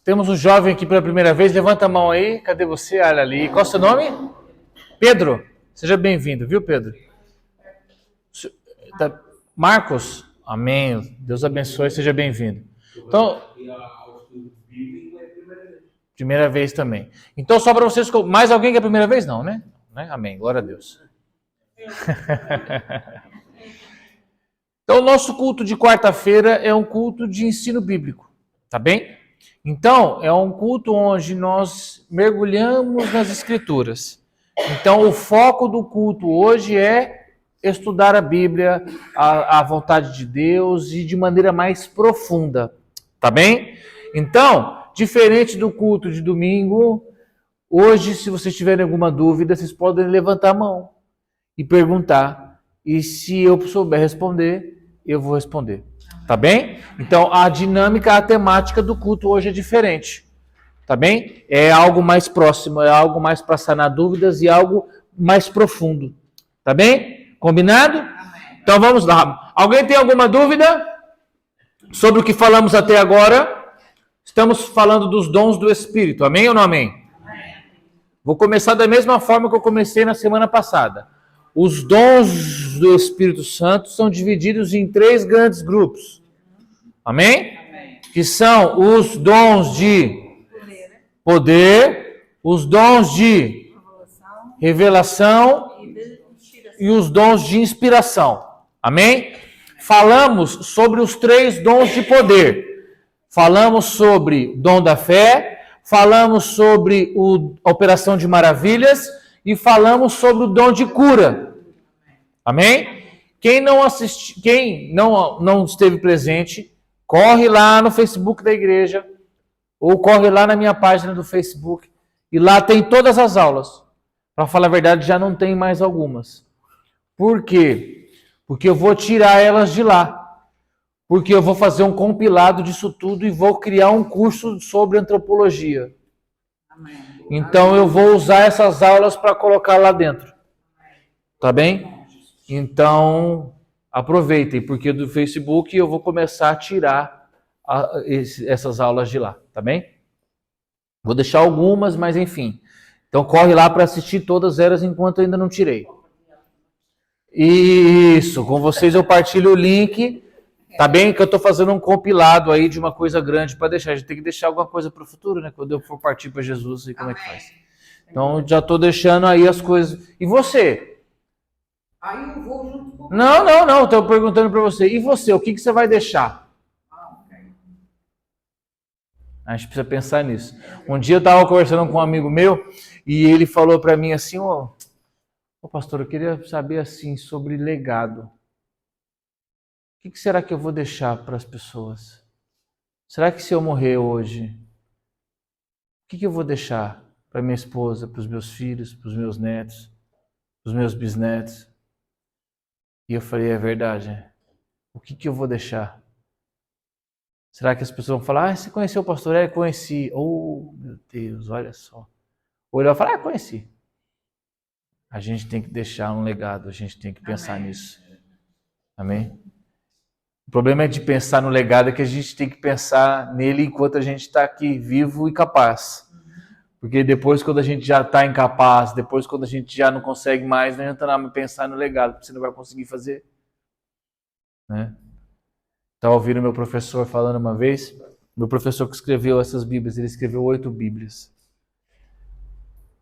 Temos um jovem aqui pela primeira vez. Levanta a mão aí. Cadê você? Olha ali. Qual é o seu nome? Pedro. Seja bem-vindo, viu, Pedro? Marcos? Amém. Deus abençoe. Seja bem-vindo. Então, primeira vez também. Então, só para vocês... Mais alguém que é a primeira vez? Não, né? Amém. Glória a Deus. Então, o nosso culto de quarta-feira é um culto de ensino bíblico. Tá bem? Então, é um culto onde nós mergulhamos nas Escrituras. Então, o foco do culto hoje é estudar a Bíblia, a vontade de Deus e de maneira mais profunda. Tá bem? Então, diferente do culto de domingo, hoje, se vocês tiverem alguma dúvida, vocês podem levantar a mão e perguntar. E se eu souber responder, eu vou responder. Tá bem? Então, a dinâmica, a temática do culto hoje é diferente. Tá bem? É algo mais próximo, é algo mais para sanar dúvidas e algo mais profundo. Tá bem? Combinado? Amém. Então, vamos lá. Alguém tem alguma dúvida sobre o que falamos até agora? Estamos falando dos dons do Espírito. Amém ou não amém? Amém. Vou começar da mesma forma que eu comecei na semana passada. Os dons do Espírito Santo são divididos em 3 grandes grupos. Amém? Amém. Que são os dons de poder, os dons de revelação e os dons de inspiração. Amém? Falamos sobre os 3 dons de poder. Falamos sobre o dom da fé, falamos sobre a operação de maravilhas e falamos sobre o dom de cura. Amém? Quem não esteve presente, corre lá no Facebook da igreja ou corre lá na minha página do Facebook e lá tem todas as aulas. Para falar a verdade, já não tem mais algumas. Por quê? Porque eu vou tirar elas de lá. Porque eu vou fazer um compilado disso tudo e vou criar um curso sobre antropologia. Amém. Então eu vou usar essas aulas para colocar lá dentro. Tá bem? Então aproveitem, porque do Facebook eu vou começar a tirar essas aulas de lá, tá bem? Vou deixar algumas, mas enfim. Então corre lá para assistir todas elas enquanto eu ainda não tirei. Isso, com vocês eu partilho o link, tá bem? Que eu estou fazendo um compilado aí de uma coisa grande para deixar. A gente tem que deixar alguma coisa para o futuro, né? Quando eu for partir para Jesus, e como é que faz. Então já estou deixando aí as coisas. E você? Aí eu vou junto com... Não. Estou perguntando para você. E você? O que você vai deixar? A gente precisa pensar nisso. Um dia eu estava conversando com um amigo meu e ele falou para mim assim, ô pastor, eu queria saber assim sobre legado. O que será que eu vou deixar para as pessoas? Será que se eu morrer hoje, o que eu vou deixar para minha esposa, para os meus filhos, para os meus netos, para os meus bisnetos? E eu falei, é verdade. O que eu vou deixar? Será que as pessoas vão falar, você conheceu o pastor? É, conheci. Oh, meu Deus, olha só. Ou ele vai falar, conheci. A gente tem que deixar um legado, a gente tem que pensar nisso. Amém? O problema é de pensar no legado, é que a gente tem que pensar nele enquanto a gente está aqui vivo e capaz. Porque depois, quando a gente já está incapaz, depois, quando a gente já não consegue mais, não adianta nada pensar no legado, porque você não vai conseguir fazer. Né? Estava ouvindo meu professor falando uma vez, meu professor que escreveu essas Bíblias, ele escreveu 8 Bíblias.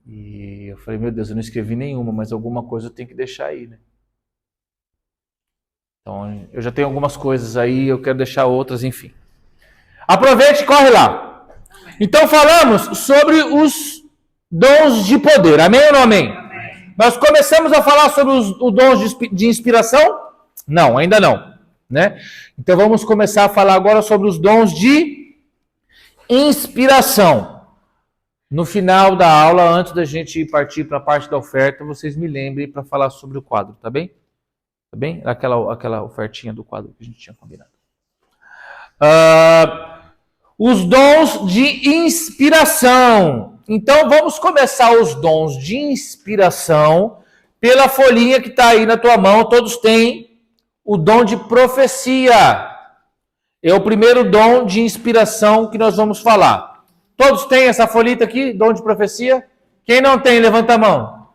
E eu falei, meu Deus, eu não escrevi nenhuma, mas alguma coisa eu tenho que deixar aí, né? Então, eu já tenho algumas coisas aí, eu quero deixar outras, enfim. Aproveite e corre lá. Então, falamos sobre os dons de poder. Amém ou não amém? Amém. Nós começamos a falar sobre os dons de inspiração? Não, ainda não. Né? Então vamos começar a falar agora sobre os dons de inspiração. No final da aula, antes da gente partir para a parte da oferta, vocês me lembrem para falar sobre o quadro, tá bem? Tá bem? Aquela ofertinha do quadro que a gente tinha combinado. Os dons de inspiração. Então vamos começar os dons de inspiração pela folhinha que está aí na tua mão. Todos têm o dom de profecia. É o primeiro dom de inspiração que nós vamos falar. Todos têm essa folhita aqui, dom de profecia? Quem não tem, levanta a mão.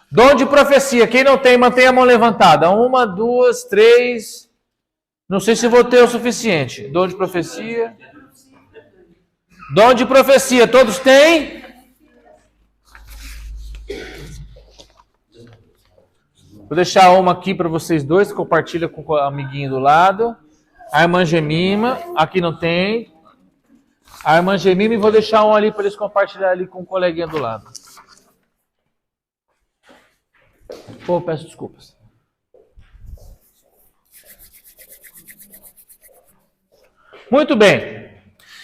Dom de profecia. Quem não tem, mantém a mão levantada. 1, 2, 3. Não sei se vou ter o suficiente. Dom de profecia. Dom de profecia. Todos têm? Vou deixar uma aqui para vocês dois. Compartilha com o amiguinho do lado. A irmã Gemima. Aqui não tem. A irmã Gemima, e vou deixar um ali para eles compartilhar ali com o coleguinha do lado. Pô, peço desculpas. Muito bem.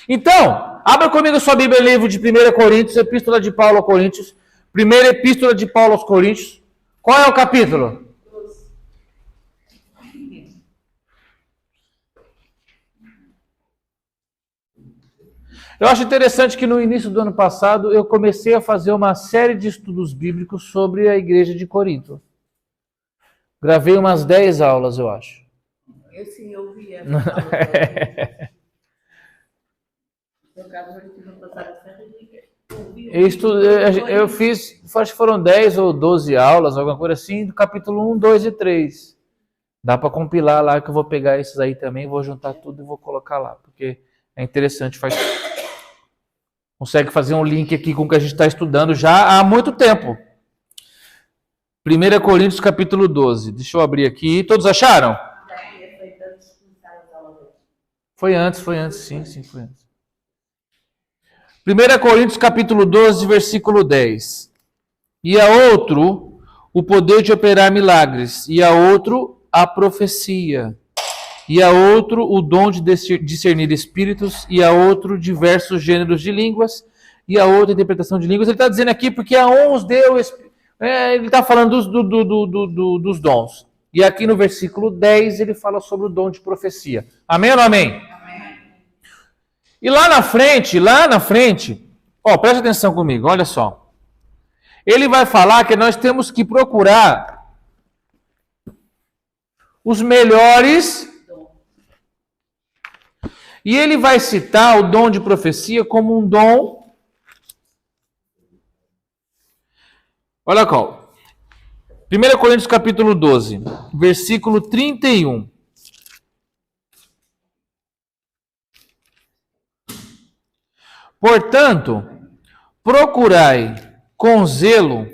Então, abra comigo sua Bíblia, livro de 1 Coríntios, Epístola de Paulo aos Coríntios. Primeira Epístola de Paulo aos Coríntios. Qual é o capítulo? Eu acho interessante que no início do ano passado eu comecei a fazer uma série de estudos bíblicos sobre a igreja de Corinto. Gravei umas 10 aulas, eu acho. Eu sim, eu vi essa Eu fiz, acho que foram 10 ou 12 aulas, alguma coisa assim, do capítulo 1, 2 e 3. Dá para compilar lá, que eu vou pegar esses aí também, vou juntar tudo e vou colocar lá, porque é interessante, consegue fazer um link aqui com o que a gente está estudando já há muito tempo. 1 Coríntios capítulo 12. Deixa eu abrir aqui. Todos acharam? Foi antes, sim, foi antes. 1 Coríntios capítulo 12, versículo 10. E a outro, o poder de operar milagres. E a outro, a profecia. E a outro, o dom de discernir espíritos. E a outro, diversos gêneros de línguas. E a outra, interpretação de línguas. Ele está dizendo aqui porque a uns deu... ele está falando dos dons. E aqui no versículo 10, ele fala sobre o dom de profecia. Amém ou não amém? E lá na frente, presta atenção comigo, olha só. Ele vai falar que nós temos que procurar os melhores. E ele vai citar o dom de profecia como um dom. Olha qual. 1 Coríntios capítulo 12, versículo 31. Portanto, procurai com zelo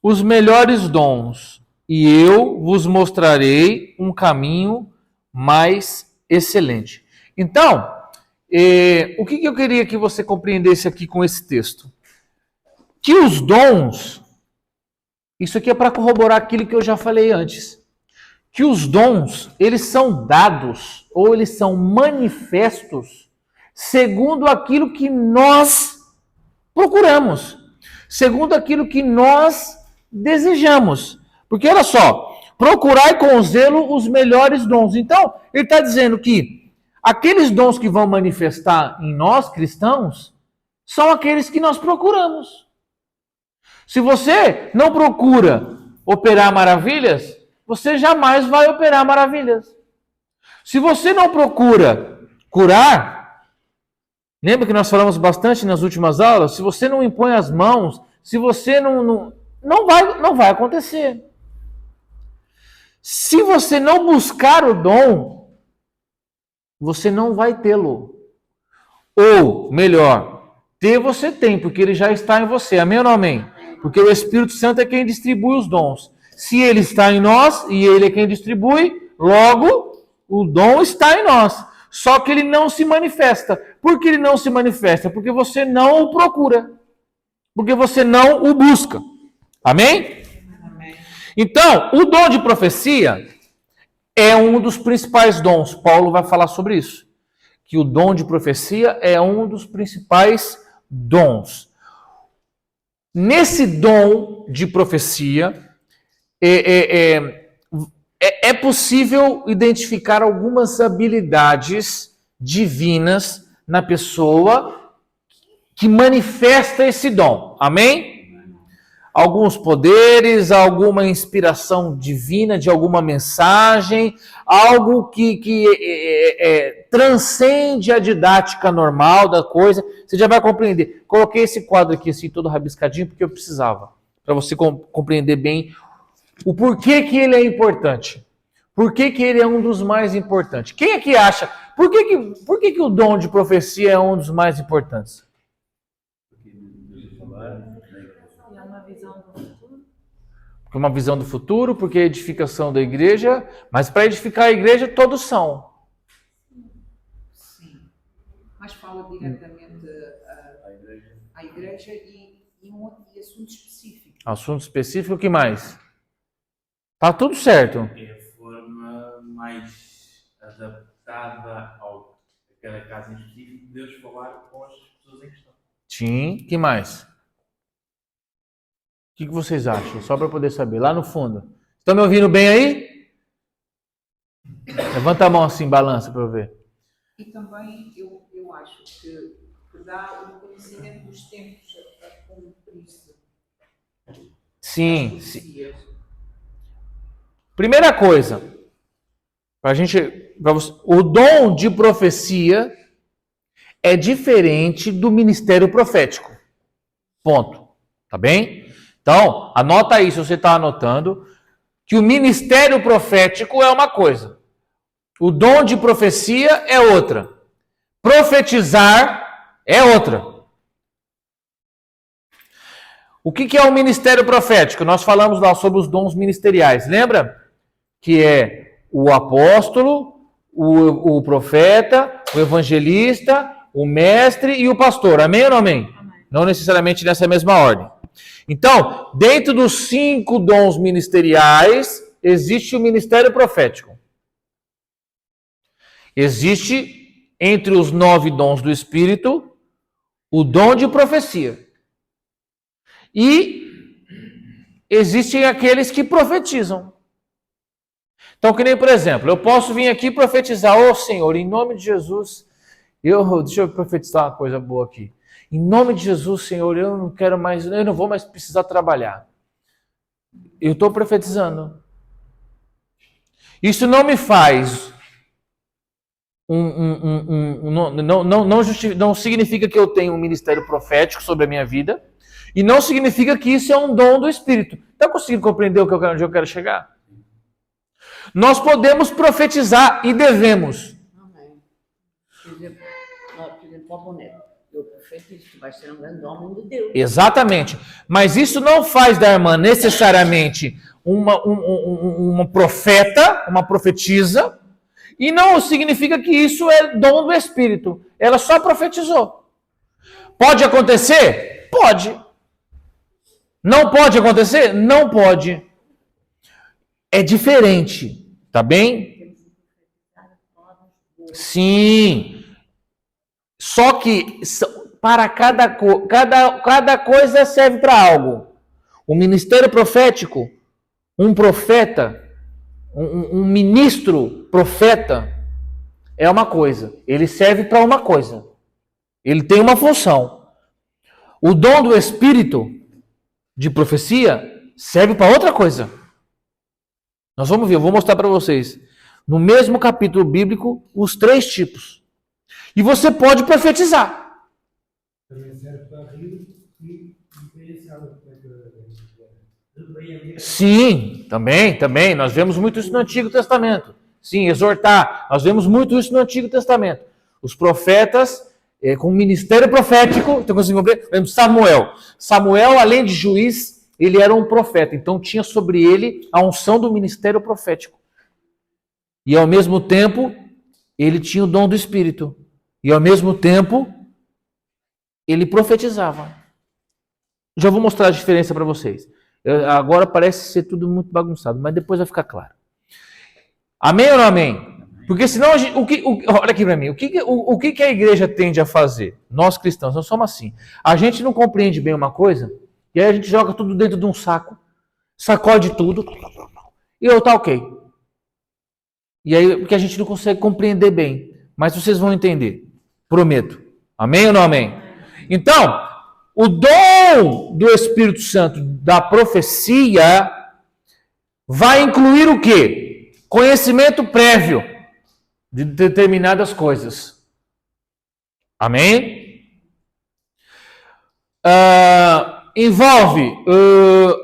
os melhores dons, e eu vos mostrarei um caminho mais excelente. Então, o que eu queria que você compreendesse aqui com esse texto? Que os dons, isso aqui é para corroborar aquilo que eu já falei antes, que os dons, eles são dados, ou eles são manifestos, segundo aquilo que nós procuramos, segundo aquilo que nós desejamos. Porque olha só, procurai com zelo os melhores dons. Então, ele está dizendo que aqueles dons que vão manifestar em nós, cristãos, são aqueles que nós procuramos. Se você não procura operar maravilhas, você jamais vai operar maravilhas. Se você não procura curar, lembra que nós falamos bastante nas últimas aulas? Se você não impõe as mãos, se você não vai acontecer. Se você não buscar o dom, você não vai tê-lo. Ou, melhor, ter você tem, porque ele já está em você. Amém ou não amém? Porque o Espírito Santo é quem distribui os dons. Se ele está em nós e ele é quem distribui, logo o dom está em nós. Só que ele não se manifesta. Por que ele não se manifesta? Porque você não o procura. Porque você não o busca. Amém? Amém. Então, o dom de profecia é um dos principais dons. Paulo vai falar sobre isso. Que o dom de profecia é um dos principais dons. Nesse dom de profecia, é possível identificar algumas habilidades divinas na pessoa que manifesta esse dom. Amém? alguns poderes, alguma inspiração divina de alguma mensagem, algo que transcende a didática normal da coisa. Você já vai compreender. Coloquei esse quadro aqui assim todo rabiscadinho porque eu precisava, para você compreender bem o porquê que ele é importante. Por que ele é um dos mais importantes? Quem é que acha? Por que o dom de profecia é um dos mais importantes? É uma visão do futuro. Porque uma visão do futuro, porque a edificação da igreja, mas para edificar a igreja todos são. Sim. Mas fala diretamente à igreja e assunto específico. Assunto específico, o que mais? Tá tudo certo. É a forma mais adaptada a cada caso em específico de Deus falar com as pessoas em questão. Sim, o que mais? O que vocês acham? Só para poder saber. Lá no fundo. Estão me ouvindo bem aí? Levanta a mão assim, balança para eu ver. E também eu acho que dá o conhecimento dos tempos a cumprir-se. Sim. Primeira coisa, o dom de profecia é diferente do ministério profético. Ponto. Tá bem? Então, anota aí, se você está anotando, que o ministério profético é uma coisa. O dom de profecia é outra. Profetizar é outra. O que é o ministério profético? Nós falamos lá sobre os dons ministeriais, lembra? Que é o apóstolo, o profeta, o evangelista, o mestre e o pastor. Amém ou não amém? Amém. Não necessariamente nessa mesma ordem. Então, dentro dos 5 dons ministeriais, existe o ministério profético. Existe, entre os 9 dons do Espírito, o dom de profecia. E existem aqueles que profetizam. Então, que nem, por exemplo, eu posso vir aqui profetizar, ô Senhor, em nome de Jesus, deixa eu profetizar uma coisa boa aqui. Em nome de Jesus, Senhor, eu não vou mais precisar trabalhar. Eu estou profetizando. Isso não me faz não significa que eu tenho um ministério profético sobre a minha vida e não significa que isso é um dom do Espírito. Está conseguindo compreender onde eu quero chegar? Nós podemos profetizar e devemos. Amém. Por exemplo, o boneco. Eu profetizo que vai ser um grande homem de Deus. Exatamente. Mas isso não faz da irmã necessariamente uma profeta, uma profetisa, e não significa que isso é dom do Espírito. Ela só profetizou. Pode acontecer? Pode. Não pode acontecer? Não pode. É diferente, tá bem? Sim. Só que para cada coisa serve para algo. O ministério profético, um profeta, um ministro profeta é uma coisa. Ele serve para uma coisa. Ele tem uma função. O dom do Espírito de profecia serve para outra coisa. Nós vamos ver, eu vou mostrar para vocês. No mesmo capítulo bíblico, os 3 tipos. E você pode profetizar. Também serve para rir e diferenciar. Sim, também. Nós vemos muito isso no Antigo Testamento. Sim, exortar. Nós vemos muito isso no Antigo Testamento. Os profetas, com o ministério profético, então conseguimos ver? Por exemplo, Samuel. Samuel, além de juiz, ele era um profeta. Então tinha sobre ele a unção do ministério profético. E ao mesmo tempo, ele tinha o dom do Espírito. E ao mesmo tempo, ele profetizava. Já vou mostrar a diferença para vocês. Agora parece ser tudo muito bagunçado, mas depois vai ficar claro. Amém ou não amém? Porque senão, olha aqui para mim, o que a igreja tende a fazer? Nós cristãos, nós somos assim. A gente não compreende bem uma coisa, e aí a gente joga tudo dentro de um saco, sacode tudo, e eu tá ok. E aí, porque a gente não consegue compreender bem. Mas vocês vão entender. Prometo. Amém ou não amém? Então, o dom do Espírito Santo da profecia vai incluir o quê? Conhecimento prévio de determinadas coisas. Amém? Envolve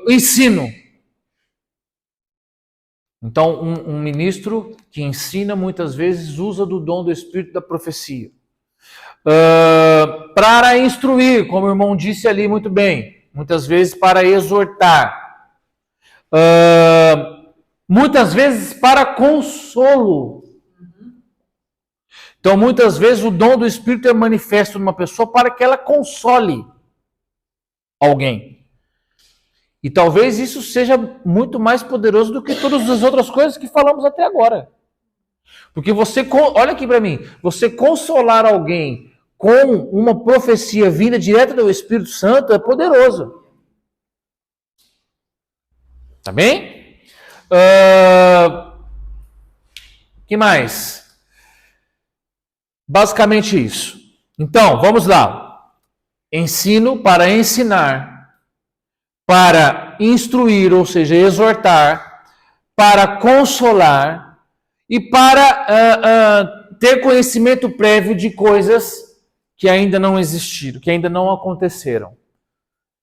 ensino. Então, um ministro que ensina muitas vezes usa do dom do Espírito da profecia. Para instruir, como o irmão disse ali muito bem, muitas vezes para exortar, muitas vezes para consolo. Então, muitas vezes o dom do Espírito é manifesto numa pessoa para que ela console alguém. E talvez isso seja muito mais poderoso do que todas as outras coisas que falamos até agora. Porque olha aqui para mim, você consolar alguém com uma profecia vinda direta do Espírito Santo é poderoso. Tá bem? Que mais? Basicamente isso. Então, vamos lá. Ensino para ensinar, para instruir, ou seja, exortar, para consolar e para ter conhecimento prévio de coisas que ainda não existiram, que ainda não aconteceram.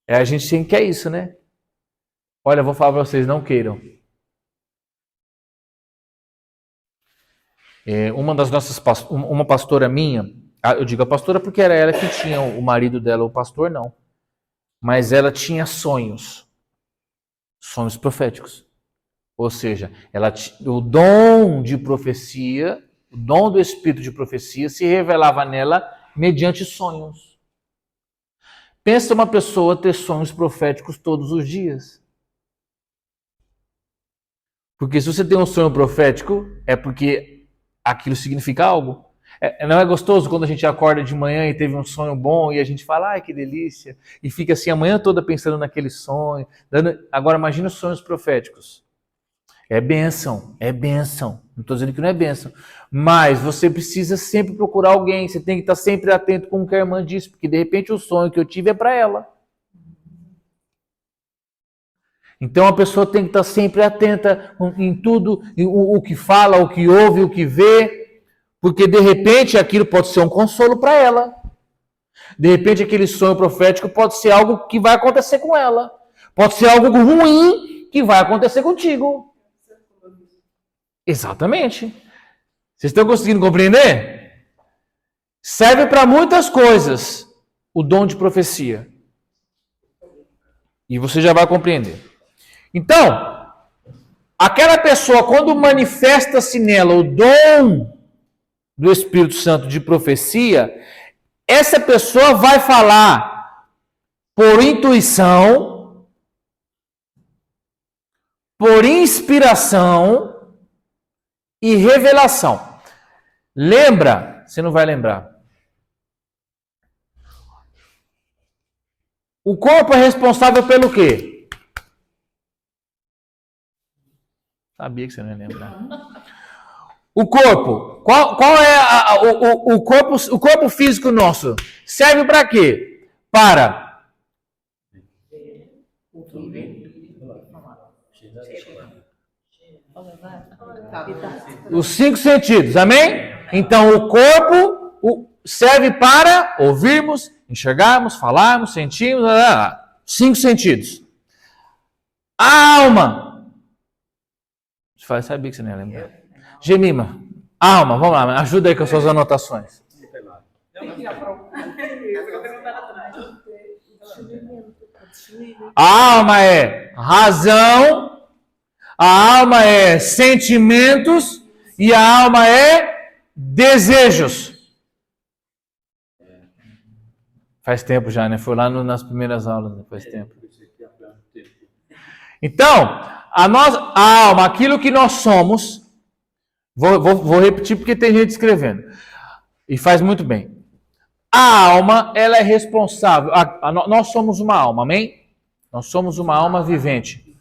A gente sempre quer isso, né? Olha, eu vou falar para vocês, não queiram. Uma pastora minha, eu digo a pastora porque era ela que tinha o marido dela, o pastor não. Mas ela tinha sonhos proféticos. Ou seja, o dom de profecia, o dom do Espírito de profecia se revelava nela mediante sonhos. Pensa uma pessoa ter sonhos proféticos todos os dias. Porque se você tem um sonho profético, é porque aquilo significa algo. Não é gostoso quando a gente acorda de manhã e teve um sonho bom e a gente fala, ai que delícia, e fica assim a manhã toda pensando naquele sonho. Agora imagina os sonhos proféticos. É bênção. Não estou dizendo que não é bênção. Mas você precisa sempre procurar alguém, você tem que estar sempre atento com o que a irmã disse, porque de repente o sonho que eu tive é para ela. Então a pessoa tem que estar sempre atenta em tudo, o que fala, o que ouve, o que vê, porque de repente aquilo pode ser um consolo para ela. De repente aquele sonho profético pode ser algo que vai acontecer com ela. Pode ser algo ruim que vai acontecer contigo. Exatamente. Vocês estão conseguindo compreender? Serve para muitas coisas o dom de profecia. E você já vai compreender. Então, aquela pessoa, quando manifesta-se nela o dom do Espírito Santo de profecia, essa pessoa vai falar por intuição, por inspiração e revelação. Lembra? Você não vai lembrar. O corpo é responsável pelo quê? Sabia que você não ia lembrar. O corpo. Qual é o corpo físico nosso? Serve para quê? Para os 5 sentidos, amém? Então o corpo serve para ouvirmos, enxergarmos, falarmos, sentirmos, 5 sentidos. A alma. Sabia que você não ia lembrar. Gemima, alma, vamos lá, ajuda aí com as suas anotações. A alma é razão, a alma é sentimentos e a alma é desejos. Faz tempo já, né? Foi lá nas primeiras aulas, né? Faz tempo. Então, a alma, aquilo que nós somos, vou repetir porque tem gente escrevendo, e faz muito bem. A alma, ela é responsável, nós somos uma alma, amém? Nós somos uma alma vivente.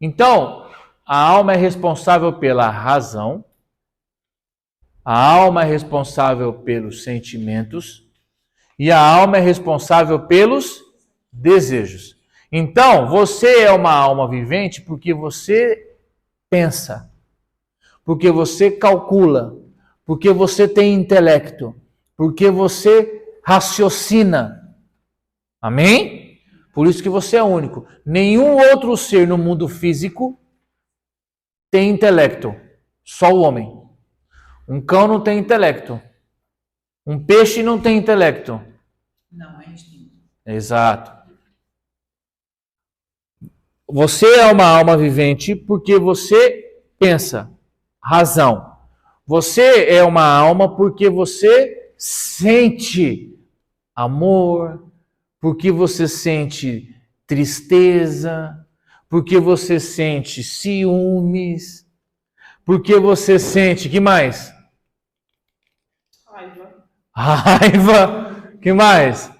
Então, a alma é responsável pela razão, a alma é responsável pelos sentimentos E a alma é responsável pelos desejos. Então, você é uma alma vivente porque você pensa, porque você calcula, porque você tem intelecto, porque você raciocina. Amém? Por isso que você é único. Nenhum outro ser no mundo físico tem intelecto. Só o homem. Um cão não tem intelecto. Um peixe não tem intelecto. Não, é instinto. Exato. Você é uma alma vivente porque você pensa. Razão. Você é uma alma porque você sente amor, porque você sente tristeza, porque você sente ciúmes, porque você sente, que mais? Raiva, Raiva, que mais?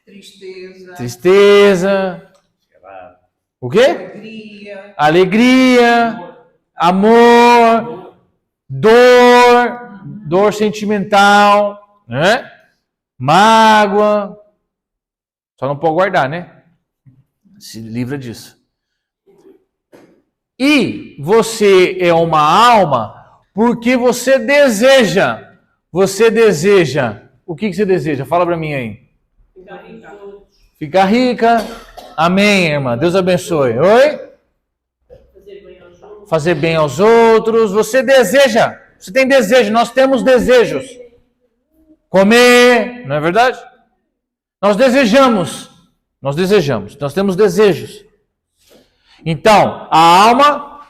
tristeza, Tristeza, o quê? alegria, Alegria, amor, dor sentimental, né? Mágoa. Só não pode guardar, né? Se livra disso. E você é uma alma porque você deseja. Você deseja. O que você deseja? Fala para mim aí. Ficar rica. Amém, irmã. Deus abençoe. Oi? Fazer bem aos outros. Você deseja. Você tem desejo. Nós temos desejos. Comer. Não é verdade? Nós desejamos. Nós temos desejos. Então, a alma,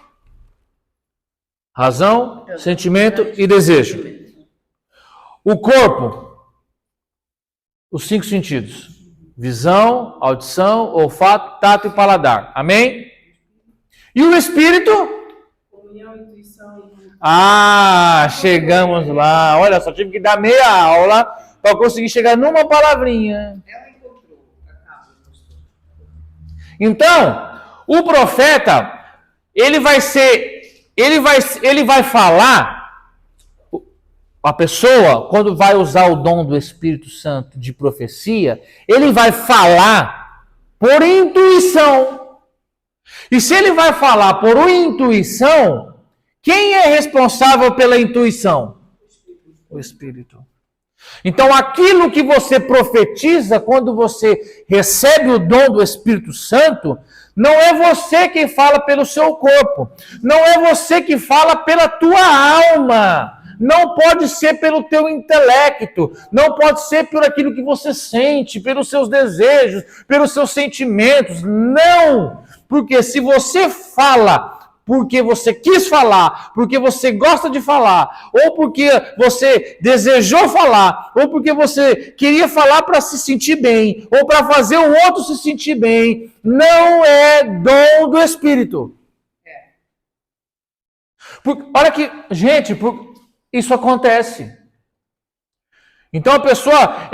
razão, sentimento e desejo. O corpo, os 5 sentidos. Visão, audição, olfato, tato e paladar. Amém? E o espírito? comunhão, intuição. Ah, chegamos lá. Olha, só tive que dar meia aula para conseguir chegar numa palavrinha. Ela encontrou a causa, pastor. Então, o profeta, ele vai falar, a pessoa, quando vai usar o dom do Espírito Santo de profecia, ele vai falar por intuição. E se ele vai falar por intuição, quem é responsável pela intuição? O Espírito. Então, aquilo que você profetiza quando você recebe o dom do Espírito Santo, não é você que fala pelo seu corpo, não é você que fala pela tua alma, não pode ser pelo teu intelecto, não pode ser por aquilo que você sente, pelos seus desejos, pelos seus sentimentos, não! Porque se você fala porque você quis falar, porque você gosta de falar, ou porque você desejou falar, ou porque você queria falar para se sentir bem, ou para fazer o outro se sentir bem, não é dom do Espírito. Olha que, gente, isso acontece. Então a pessoa,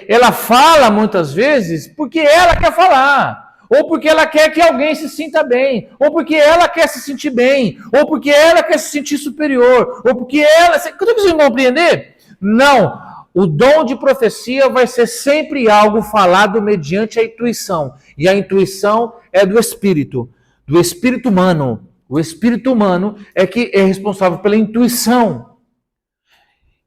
ela fala muitas vezes porque ela quer falar. Ou porque ela quer que alguém se sinta bem, ou porque ela quer se sentir bem, ou porque ela quer se sentir superior, ou porque ela... Quando vocês vão compreender? Não. O dom de profecia vai ser sempre algo falado mediante a intuição. E a intuição é do espírito humano. O espírito humano é que é responsável pela intuição.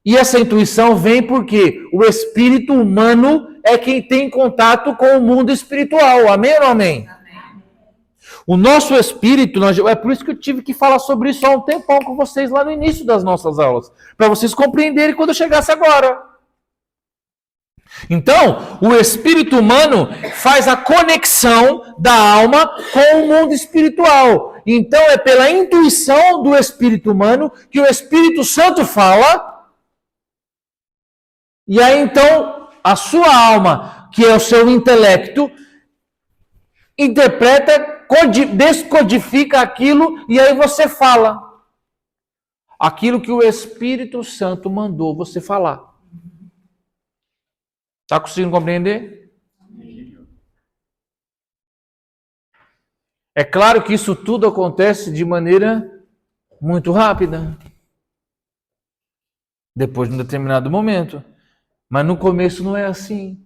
E essa intuição vem porque o espírito humano é quem tem contato com o mundo espiritual. Amém ou não amém? Amém. O nosso espírito, é por isso que eu tive que falar sobre isso há um tempão com vocês lá no início das nossas aulas, para vocês compreenderem quando eu chegasse agora. Então, o espírito humano faz a conexão da alma com o mundo espiritual. Então, é pela intuição do espírito humano que o Espírito Santo fala. E aí, então, a sua alma, que é o seu intelecto, interpreta, descodifica aquilo e aí você fala. Aquilo que o Espírito Santo mandou você falar. Está conseguindo compreender? É claro que isso tudo acontece de maneira muito rápida. Depois de um determinado momento. Mas no começo não é assim.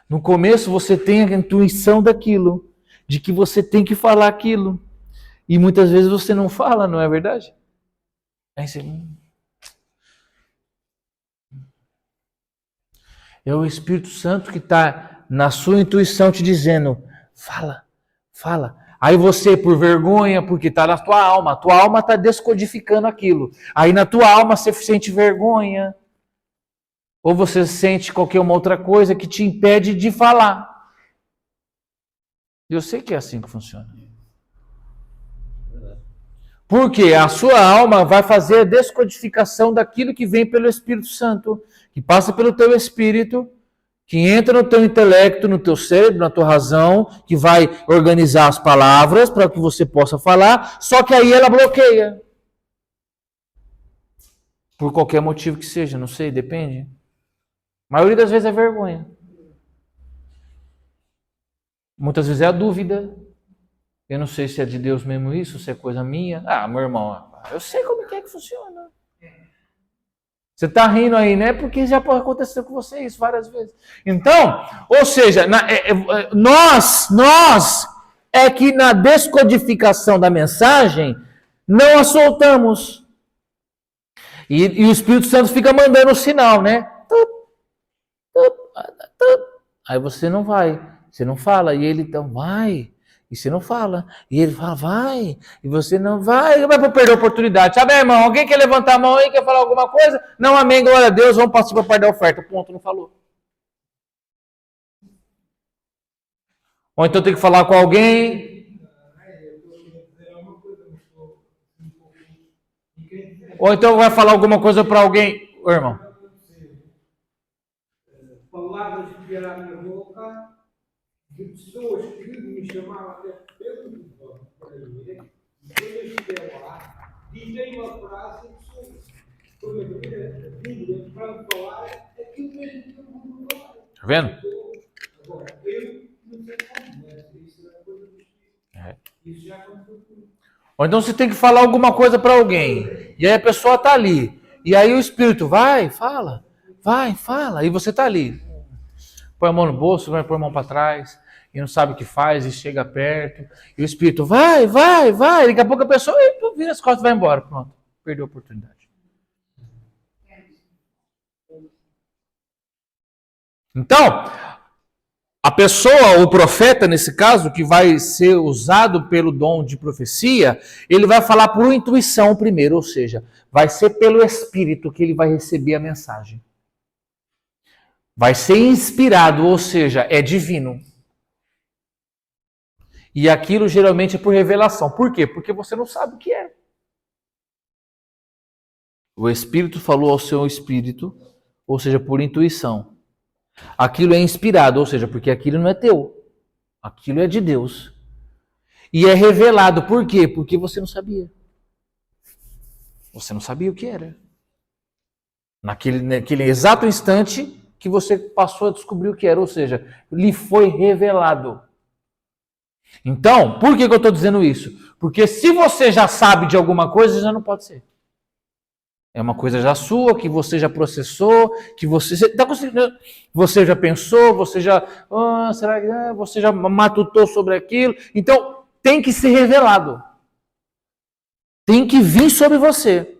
No começo você tem a intuição daquilo, de que você tem que falar aquilo. E muitas vezes você não fala, não é verdade? Aí você... É o Espírito Santo que está na sua intuição te dizendo, fala, fala. Aí você, por vergonha, porque está na tua alma está descodificando aquilo. Aí na tua alma você sente vergonha. Ou você sente qualquer uma outra coisa que te impede de falar. Eu sei que é assim que funciona. Porque a sua alma vai fazer a descodificação daquilo que vem pelo Espírito Santo, que passa pelo teu espírito, que entra no teu intelecto, no teu cérebro, na tua razão, que vai organizar as palavras para que você possa falar, só que aí ela bloqueia. Por qualquer motivo que seja, não sei, depende. A maioria das vezes é vergonha. Muitas vezes é a dúvida. Eu não sei se é de Deus mesmo isso, se é coisa minha. Ah, meu irmão, eu sei como é que funciona. Você está rindo aí, né? Porque já aconteceu com você isso várias vezes. Então, ou seja, nós é que na descodificação da mensagem não a soltamos. E o Espírito Santo fica mandando o sinal, né? Aí você não vai, você não fala, e ele então vai, e você não fala, e ele fala, vai, e você não vai perder a oportunidade. Sabe, irmão, alguém quer levantar a mão aí, quer falar alguma coisa? Não, amém, glória a Deus, vamos partir para a parte da oferta. Ponto, não falou. Ou então tem que falar com alguém. Ou então vai falar alguma coisa para alguém. Ô, irmão. Palavras que vieram à minha boca de pessoas que me chamavam até pelo telefone para mim. E quando eu estiver lá, dizem uma frase e pessoas estão a ver a Bíblia para me falar aquilo mesmo que eu vou falar. Está vendo? Agora, eu não sei como, mas isso é coisa do Espírito. Isso já aconteceu comigo. Ou então você tem que falar alguma coisa para alguém. E aí a pessoa está ali. E aí o Espírito vai, fala. Vai, fala. E você está ali. Põe a mão no bolso, vai pôr a mão para trás. E não sabe o que faz. E chega perto. E o Espírito vai, vai, vai. Daqui a pouco a pessoa vira as costas e vai embora. Pronto. Perdeu a oportunidade. Então, a pessoa, o profeta, nesse caso, que vai ser usado pelo dom de profecia, ele vai falar por intuição primeiro, ou seja, vai ser pelo Espírito que ele vai receber a mensagem. Vai ser inspirado, ou seja, é divino. E aquilo geralmente é por revelação. Por quê? Porque você não sabe o que é. O Espírito falou ao seu espírito, ou seja, por intuição. Aquilo é inspirado, ou seja, porque aquilo não é teu. Aquilo é de Deus. E é revelado. Por quê? Porque você não sabia. Você não sabia o que era. Naquele exato instante que você passou a descobrir o que era. Ou seja, lhe foi revelado. Então, por que eu estou dizendo isso? Porque se você já sabe de alguma coisa, já não pode ser. É uma coisa já sua, que você já processou, que você já pensou, você já você já matutou sobre aquilo. Então, tem que ser revelado. Tem que vir sobre você.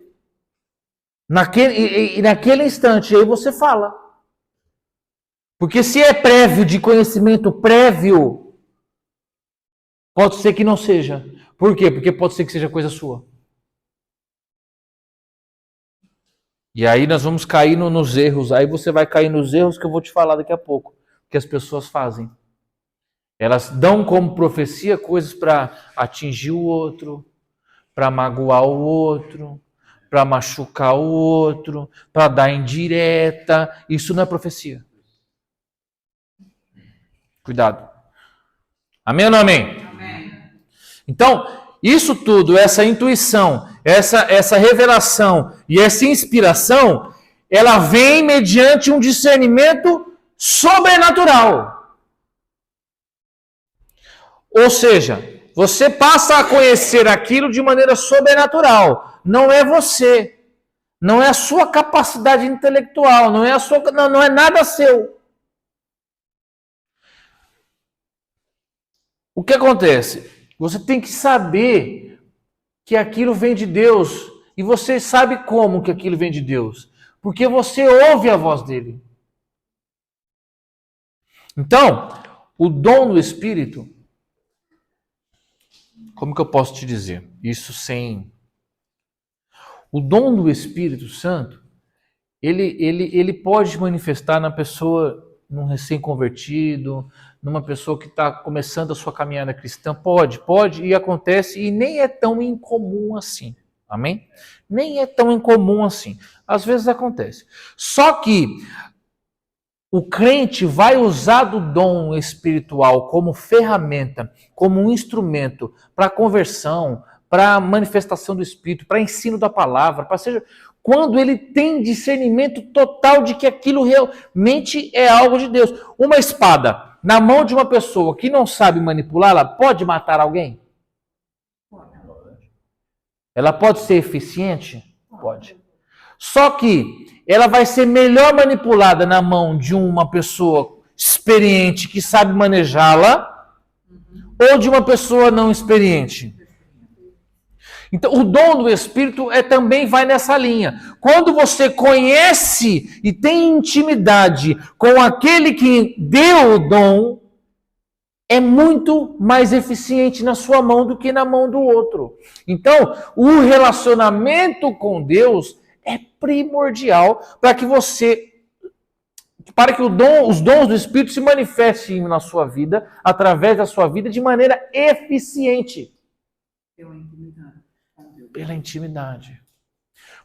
Naquele instante, aí você fala. Porque se é prévio, de conhecimento prévio, pode ser que não seja. Por quê? Porque pode ser que seja coisa sua. E aí nós vamos cair nos erros. Aí você vai cair nos erros que eu vou te falar daqui a pouco. Que as pessoas fazem. Elas dão como profecia coisas para atingir o outro, para magoar o outro, para machucar o outro, para dar indireta. Isso não é profecia. Cuidado. Amém ou não amém? Amém. Então, isso tudo, essa intuição, essa revelação e essa inspiração, ela vem mediante um discernimento sobrenatural. Ou seja, você passa a conhecer aquilo de maneira sobrenatural. Não é você, Não é a sua capacidade intelectual, não é nada seu. O que acontece? Você tem que saber que aquilo vem de Deus. E você sabe como que aquilo vem de Deus. Porque você ouve a voz dele. Então, o dom do Espírito, como que eu posso te dizer? Isso sem... O dom do Espírito Santo, ele pode manifestar na pessoa, num recém-convertido, numa pessoa que está começando a sua caminhada cristã. Pode, e acontece, e nem é tão incomum assim. Amém? Nem é tão incomum assim. Às vezes acontece. Só que o crente vai usar do dom espiritual como ferramenta, como um instrumento para conversão, para manifestação do Espírito, para ensino da palavra, para seja quando ele tem discernimento total de que aquilo realmente é algo de Deus. Uma espada na mão de uma pessoa que não sabe manipulá-la pode matar alguém? Ela pode ser eficiente? Pode. Só que ela vai ser melhor manipulada na mão de uma pessoa experiente que sabe manejá-la ou de uma pessoa não experiente. Então, o dom do Espírito também vai nessa linha. Quando você conhece e tem intimidade com aquele que deu o dom, é muito mais eficiente na sua mão do que na mão do outro. Então, o relacionamento com Deus é primordial para que os dons do Espírito se manifestem na sua vida, através da sua vida, de maneira eficiente. Pela intimidade.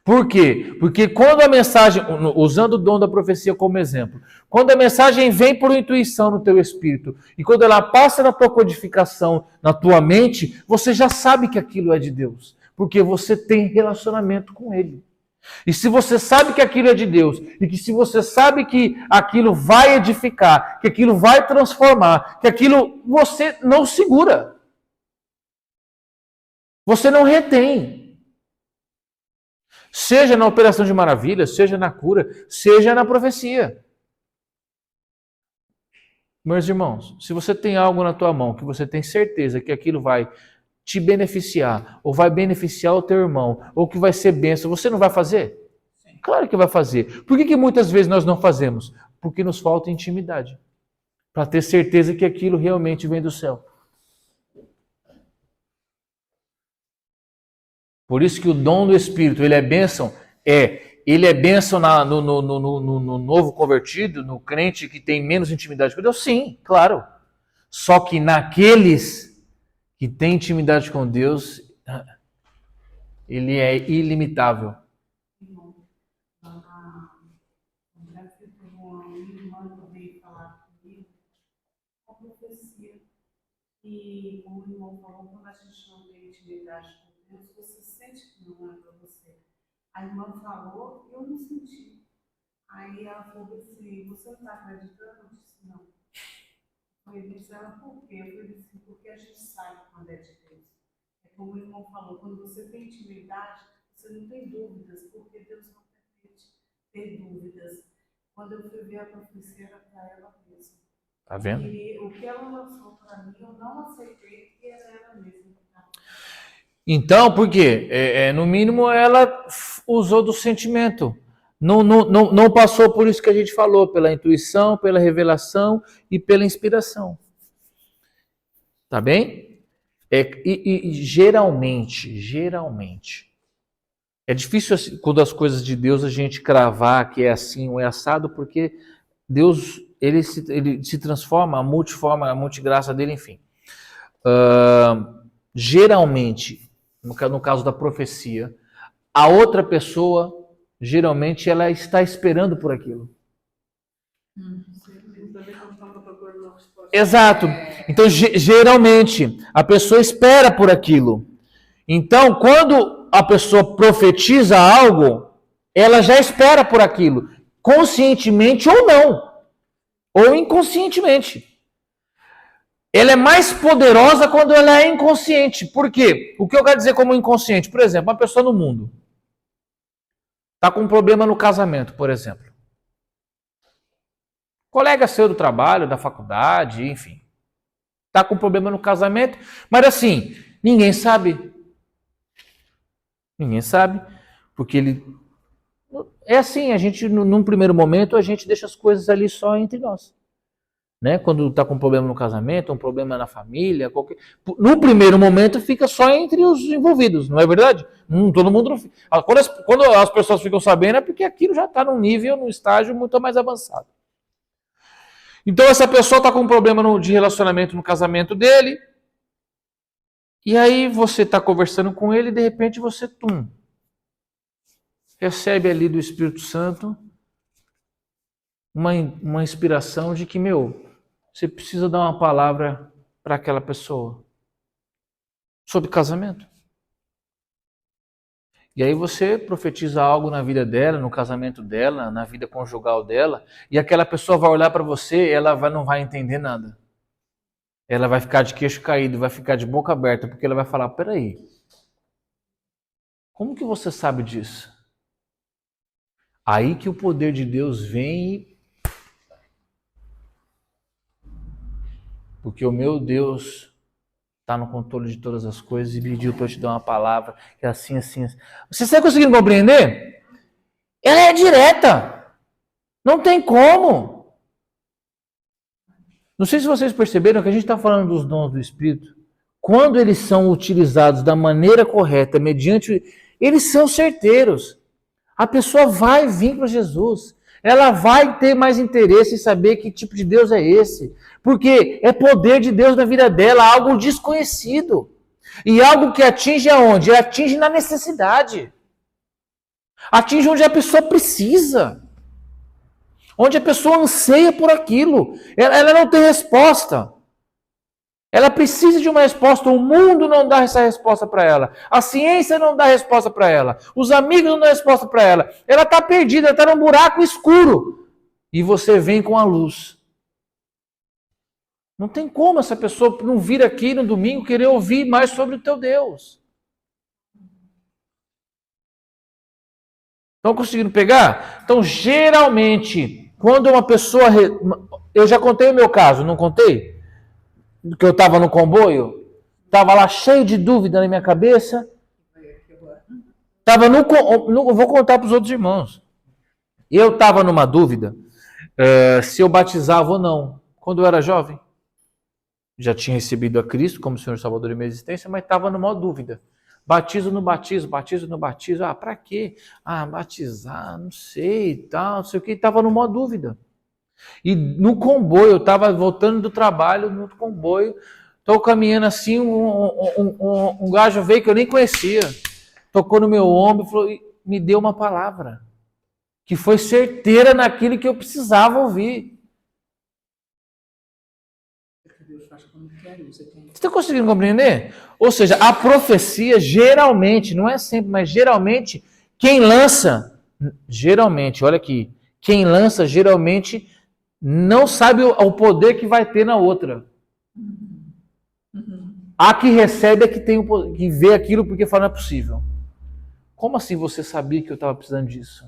Por quê? Porque quando a mensagem, usando o dom da profecia como exemplo, quando a mensagem vem por intuição no teu espírito, e quando ela passa na tua codificação, na tua mente, você já sabe que aquilo é de Deus, porque você tem relacionamento com Ele. E se você sabe que aquilo é de Deus, e que se você sabe que aquilo vai edificar, que aquilo vai transformar, que aquilo você não segura. Você não retém. Seja na operação de maravilhas, seja na cura, seja na profecia. Meus irmãos, se você tem algo na tua mão que você tem certeza que aquilo vai te beneficiar, ou vai beneficiar o teu irmão, ou que vai ser bênção, você não vai fazer? Sim. Claro que vai fazer. Por que muitas vezes nós não fazemos? Porque nos falta intimidade. Para ter certeza que aquilo realmente vem do céu. Por isso que o dom do Espírito, ele é bênção? Ele é bênção no novo convertido, no crente que tem menos intimidade com Deus? Sim, claro. Só que naqueles que têm intimidade com Deus, ele é ilimitável. E como o irmão falou, quando a gente não tem intimidade com Deus, você sente que não é para você. A irmã falou e eu não senti. Aí ela falou assim, você não está acreditando? Eu disse, não. Eu disse, ela, por quê? Eu disse, porque a gente sabe quando é de Deus. É como o irmão falou, quando você tem intimidade, você não tem dúvidas, porque Deus não permite ter dúvidas. Quando eu fui ver a profecia, era para ela mesma. Tá vendo? E o que ela lançou para mim, eu não aceitei, que era ela mesma. Então, por quê? No mínimo, ela usou do sentimento. Não passou por isso que a gente falou, pela intuição, pela revelação e pela inspiração. Tá bem? E geralmente, é difícil assim, quando as coisas de Deus a gente cravar que é assim ou é assado, porque Deus ele se transforma, a multiforma, a multigraça dele, enfim. Geralmente, no caso da profecia, a outra pessoa, geralmente, ela está esperando por aquilo. Exato. Então, geralmente, a pessoa espera por aquilo. Então, quando a pessoa profetiza algo, ela já espera por aquilo, conscientemente ou não. Ou inconscientemente. Ela é mais poderosa quando ela é inconsciente. Por quê? O que eu quero dizer como inconsciente? Por exemplo, uma pessoa no mundo. Está com um problema no casamento, por exemplo. Colega seu do trabalho, da faculdade, enfim. Está com um problema no casamento, mas assim, ninguém sabe. Ninguém sabe, porque ele... É assim, a gente, num primeiro momento, a gente deixa as coisas ali só entre nós. Né? Quando está com um problema no casamento, um problema na família, no primeiro momento fica só entre os envolvidos, não é verdade? Todo mundo não fica. Quando as pessoas ficam sabendo é porque aquilo já está num nível, num estágio muito mais avançado. Então essa pessoa está com um problema de relacionamento no casamento dele, e aí você está conversando com ele e de repente você, recebe ali do Espírito Santo uma inspiração de que, você precisa dar uma palavra para aquela pessoa sobre casamento. E aí você profetiza algo na vida dela, no casamento dela, na vida conjugal dela, e aquela pessoa vai olhar para você e ela não vai entender nada. Ela vai ficar de queixo caído, vai ficar de boca aberta, porque ela vai falar, peraí, como que você sabe disso? Aí que o poder de Deus vem e... Porque o meu Deus está no controle de todas as coisas e pediu para eu te dar uma palavra, que é assim, assim, assim. Você está conseguindo compreender? Ela é direta. Não tem como. Não sei se vocês perceberam que a gente está falando dos dons do Espírito. Quando eles são utilizados da maneira correta, mediante... Eles são certeiros. A pessoa vai vir para Jesus. Ela vai ter mais interesse em saber que tipo de Deus é esse. Porque é poder de Deus na vida dela, algo desconhecido. E algo que atinge aonde? Atinge na necessidade. Atinge onde a pessoa precisa. Onde a pessoa anseia por aquilo. Ela não tem resposta. Ela precisa de uma resposta. O mundo não dá essa resposta para ela. A ciência não dá resposta para ela. Os amigos não dão resposta para ela. Ela está perdida, ela está num buraco escuro. E você vem com a luz. Não tem como essa pessoa não vir aqui no domingo querer ouvir mais sobre o teu Deus. Estão conseguindo pegar? Então, geralmente, quando uma pessoa... Eu já contei o meu caso, não contei? Que eu estava no comboio, estava lá cheio de dúvida na minha cabeça. Eu vou contar para os outros irmãos. Eu estava numa dúvida se eu batizava ou não. Quando eu era jovem, já tinha recebido a Cristo como Senhor Salvador de minha existência, mas estava numa dúvida. Batizo no batismo, batizo no batismo. Para quê? Batizar, não sei, tal, não sei o que. Estava numa dúvida. E no comboio, eu estava voltando do trabalho, no comboio, estou caminhando assim, um gajo veio que eu nem conhecia, tocou no meu ombro e falou, me deu uma palavra, que foi certeira naquilo que eu precisava ouvir. Você está conseguindo compreender? Ou seja, a profecia geralmente, não é sempre, mas geralmente, quem lança, olha aqui, quem lança geralmente não sabe o poder que vai ter na outra. A que recebe é que tem que vê aquilo porque fala, não é possível. Como assim você sabia que eu estava precisando disso?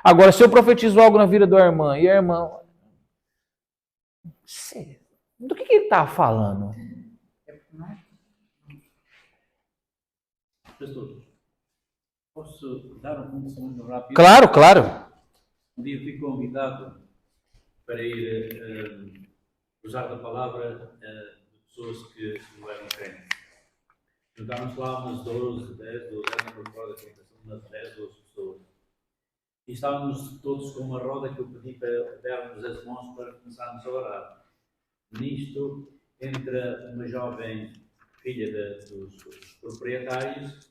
Agora, se eu profetizo algo na vida da irmã, e a irmã... Do que ele estava falando? Pastor, posso dar um testemunho rápido? Claro, claro. Um dia fui convidado para ir usar da palavra de pessoas que não eram crentes. Juntámos lá umas 12, 10, 12, não me recordo a contação, umas 10, 12 pessoas. E estávamos todos com uma roda que eu pedi para darmos as mãos para começarmos a orar. Nisto entra uma jovem filha dos proprietários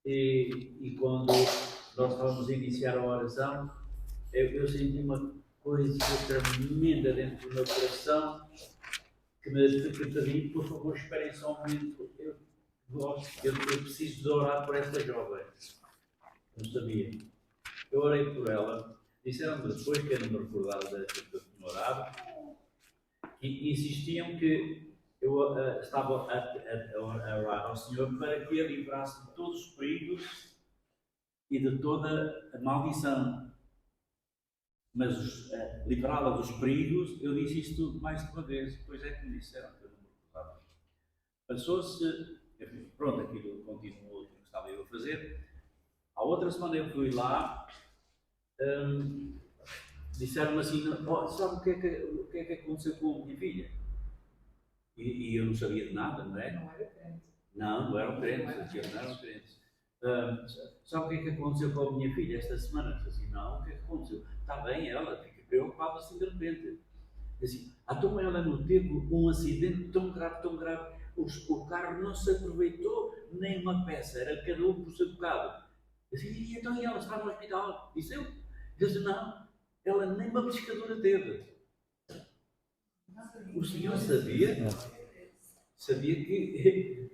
e quando nós estávamos a iniciar a oração, eu senti uma coisa tremenda dentro do meu coração que me disse, por favor, esperem só um momento, eu preciso de orar por esta jovem. Não sabia. Eu orei por ela, disseram-me depois que eu não me recordava daquilo que eu tinha orado, e insistiam que eu estava a orar ao Senhor para que Ele livrasse de todos os perigos e de toda a maldição. Mas livrá-la dos perigos, eu disse isto mais de uma vez, depois é que me disseram que eu não me recordava. Passou-se, pronto, aquilo continuou o que estava eu a fazer. A outra semana eu fui lá, disseram-me assim, oh, sabe o que é que aconteceu com a minha filha? E eu não sabia de nada, não é? Não era crente. Não eram crentes, não eram crentes. Sabe o que é que aconteceu com a minha filha esta semana? Eu disse assim, não, o que é que aconteceu? Está bem, ela fica preocupada assim de repente. Assim, então ela não teve um acidente tão grave, o carro não se aproveitou nem uma peça, era cada um por seu bocado. Eu disse, e então ela está no hospital? Disse eu. Eu disse, não, ela nem uma pescadora teve. O senhor sabia que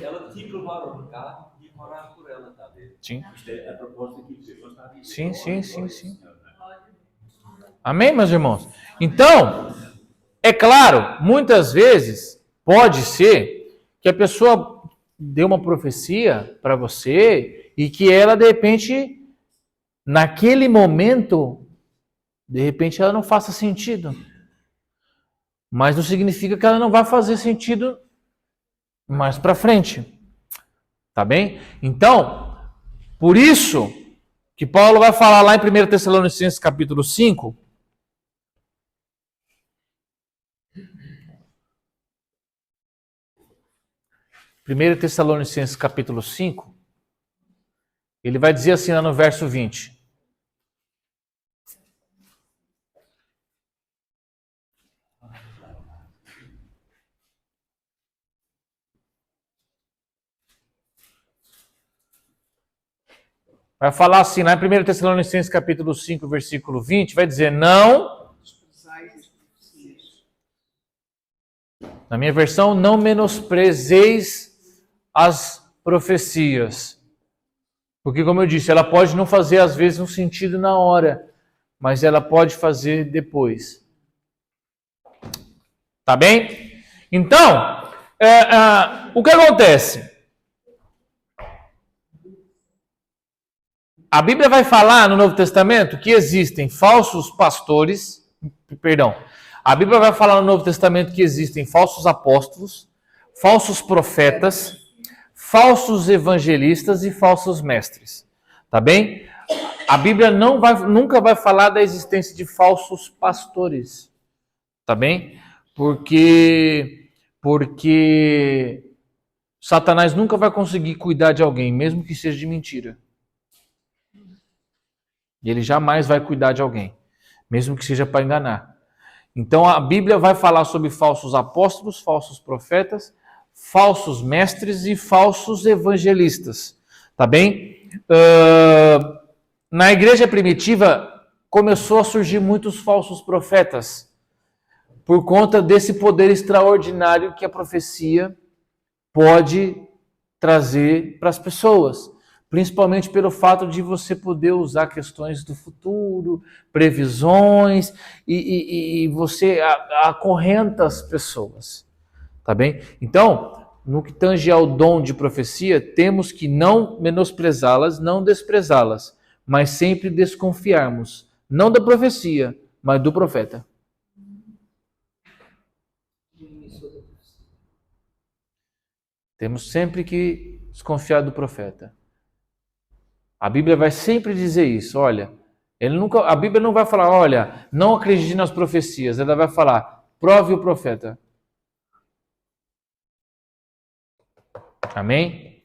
ela tinha que levar ao mercado e orar por ela, está a ver? Sim. Isto é a proposta que o Senhor está a dizer. Sim, sim, sim, sim. Senhor, não é? Amém, meus irmãos? Então, é claro, muitas vezes pode ser que a pessoa dê uma profecia para você e que ela, de repente, naquele momento, de repente ela não faça sentido. Mas não significa que ela não vai fazer sentido mais para frente. Tá bem? Então, por isso que Paulo vai falar lá em 1 Tessalonicenses capítulo 5, ele vai dizer assim lá no verso 20. Vai falar assim, lá em 1 Tessalonicenses capítulo 5, versículo 20, vai dizer, não, na minha versão, não menosprezeis as profecias. Porque, como eu disse, ela pode não fazer, às vezes, um sentido na hora, mas ela pode fazer depois. Tá bem? Então, o que acontece? A Bíblia vai falar no Novo Testamento que existem falsos pastores, a Bíblia vai falar no Novo Testamento que existem falsos apóstolos, falsos profetas, falsos evangelistas e falsos mestres. Tá bem? A Bíblia nunca vai falar da existência de falsos pastores. Tá bem? Porque Satanás nunca vai conseguir cuidar de alguém, mesmo que seja de mentira. E ele jamais vai cuidar de alguém, mesmo que seja para enganar. Então a Bíblia vai falar sobre falsos apóstolos, falsos profetas, falsos mestres e falsos evangelistas. Tá bem? Na igreja primitiva começou a surgir muitos falsos profetas por conta desse poder extraordinário que a profecia pode trazer para as pessoas. Principalmente pelo fato de você poder usar questões do futuro, previsões, e você acorrenta as pessoas. Tá bem? Então, no que tange ao dom de profecia, temos que não menosprezá-las, não desprezá-las, mas sempre desconfiarmos, não da profecia, mas do profeta. Temos sempre que desconfiar do profeta. A Bíblia vai sempre dizer isso, olha, a Bíblia não vai falar, olha, não acredite nas profecias, ela vai falar, prove o profeta. Amém?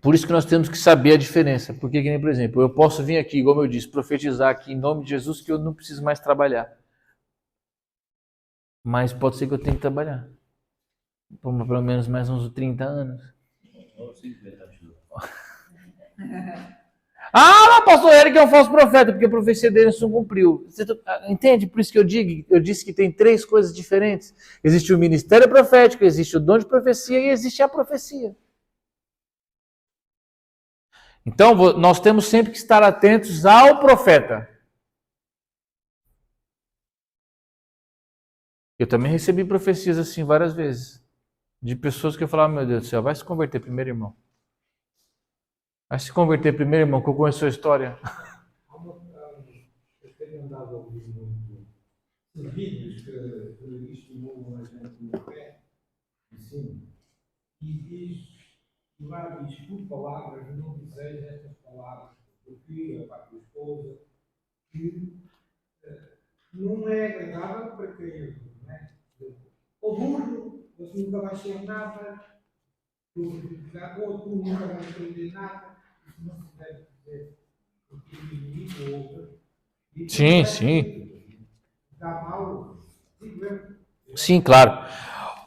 Por isso que nós temos que saber a diferença, porque, por exemplo, eu posso vir aqui, como eu disse, profetizar aqui em nome de Jesus que eu não preciso mais trabalhar. Mas pode ser que eu tenha que trabalhar. Por pelo menos mais uns 30 anos. Pastor Eric é um falso profeta, porque a profecia dele não cumpriu. Você entende? Por isso que eu disse que tem 3 coisas diferentes. Existe o ministério profético, existe o dom de profecia e existe a profecia. Então, nós temos sempre que estar atentos ao profeta. Eu também recebi profecias assim várias vezes. De pessoas que eu falava, meu Deus do céu, vai se converter primeiro, irmão. Vai se converter primeiro, irmão, que eu conheço a história. Eu tenho andado a ouvir muito vídeos que estimulam a gente no fé, sim, e diz, e lá diz, por palavras, não dizeis estas palavras do filho, para a tua esposa, que não é agradável para quem ouve, não é? O burro, você nunca vai ser nada, tu nunca vais aprender nada, isso não se deve dizer, porque o inimigo ouve. Sim, sim. Dá mal, digo eu. Sim, claro.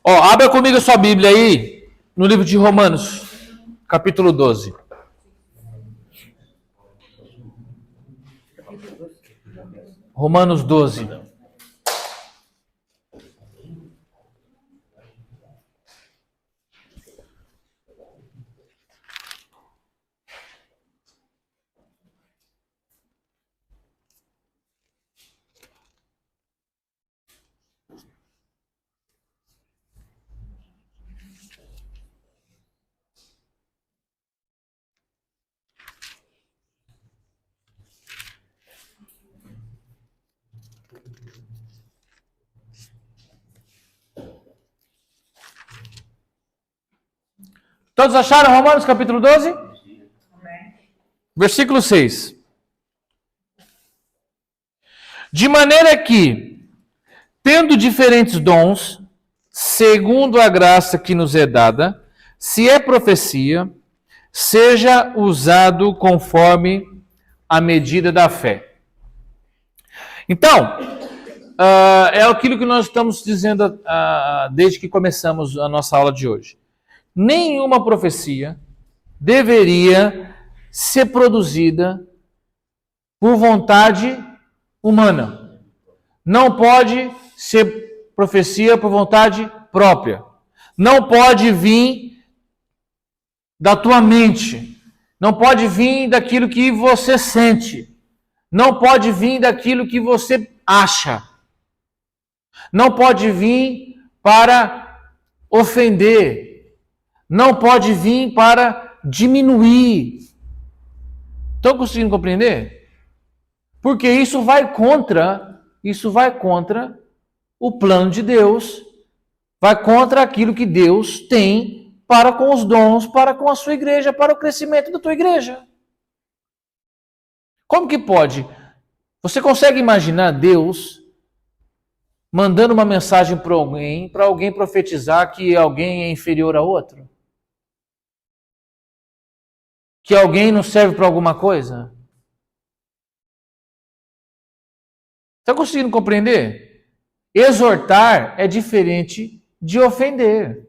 Ó, abra comigo a sua Bíblia aí, no livro de Romanos, capítulo 12. Romanos 12. Todos acharam Romanos capítulo 12? Versículo 6. De maneira que, tendo diferentes dons, segundo a graça que nos é dada, se é profecia, seja usado conforme a medida da fé. Então, é aquilo que nós estamos dizendo desde que começamos a nossa aula de hoje. Nenhuma profecia deveria ser produzida por vontade humana. Não pode ser profecia por vontade própria. Não pode vir da tua mente. Não pode vir daquilo que você sente. Não pode vir daquilo que você acha. Não pode vir para ofender. Não pode vir para diminuir. Estão conseguindo compreender? Porque isso vai contra o plano de Deus, vai contra aquilo que Deus tem para com os dons, para com a sua igreja, para o crescimento da tua igreja. Como que pode? Você consegue imaginar Deus mandando uma mensagem para alguém profetizar que alguém é inferior a outro? Que alguém não serve para alguma coisa? Está conseguindo compreender? Exortar é diferente de ofender,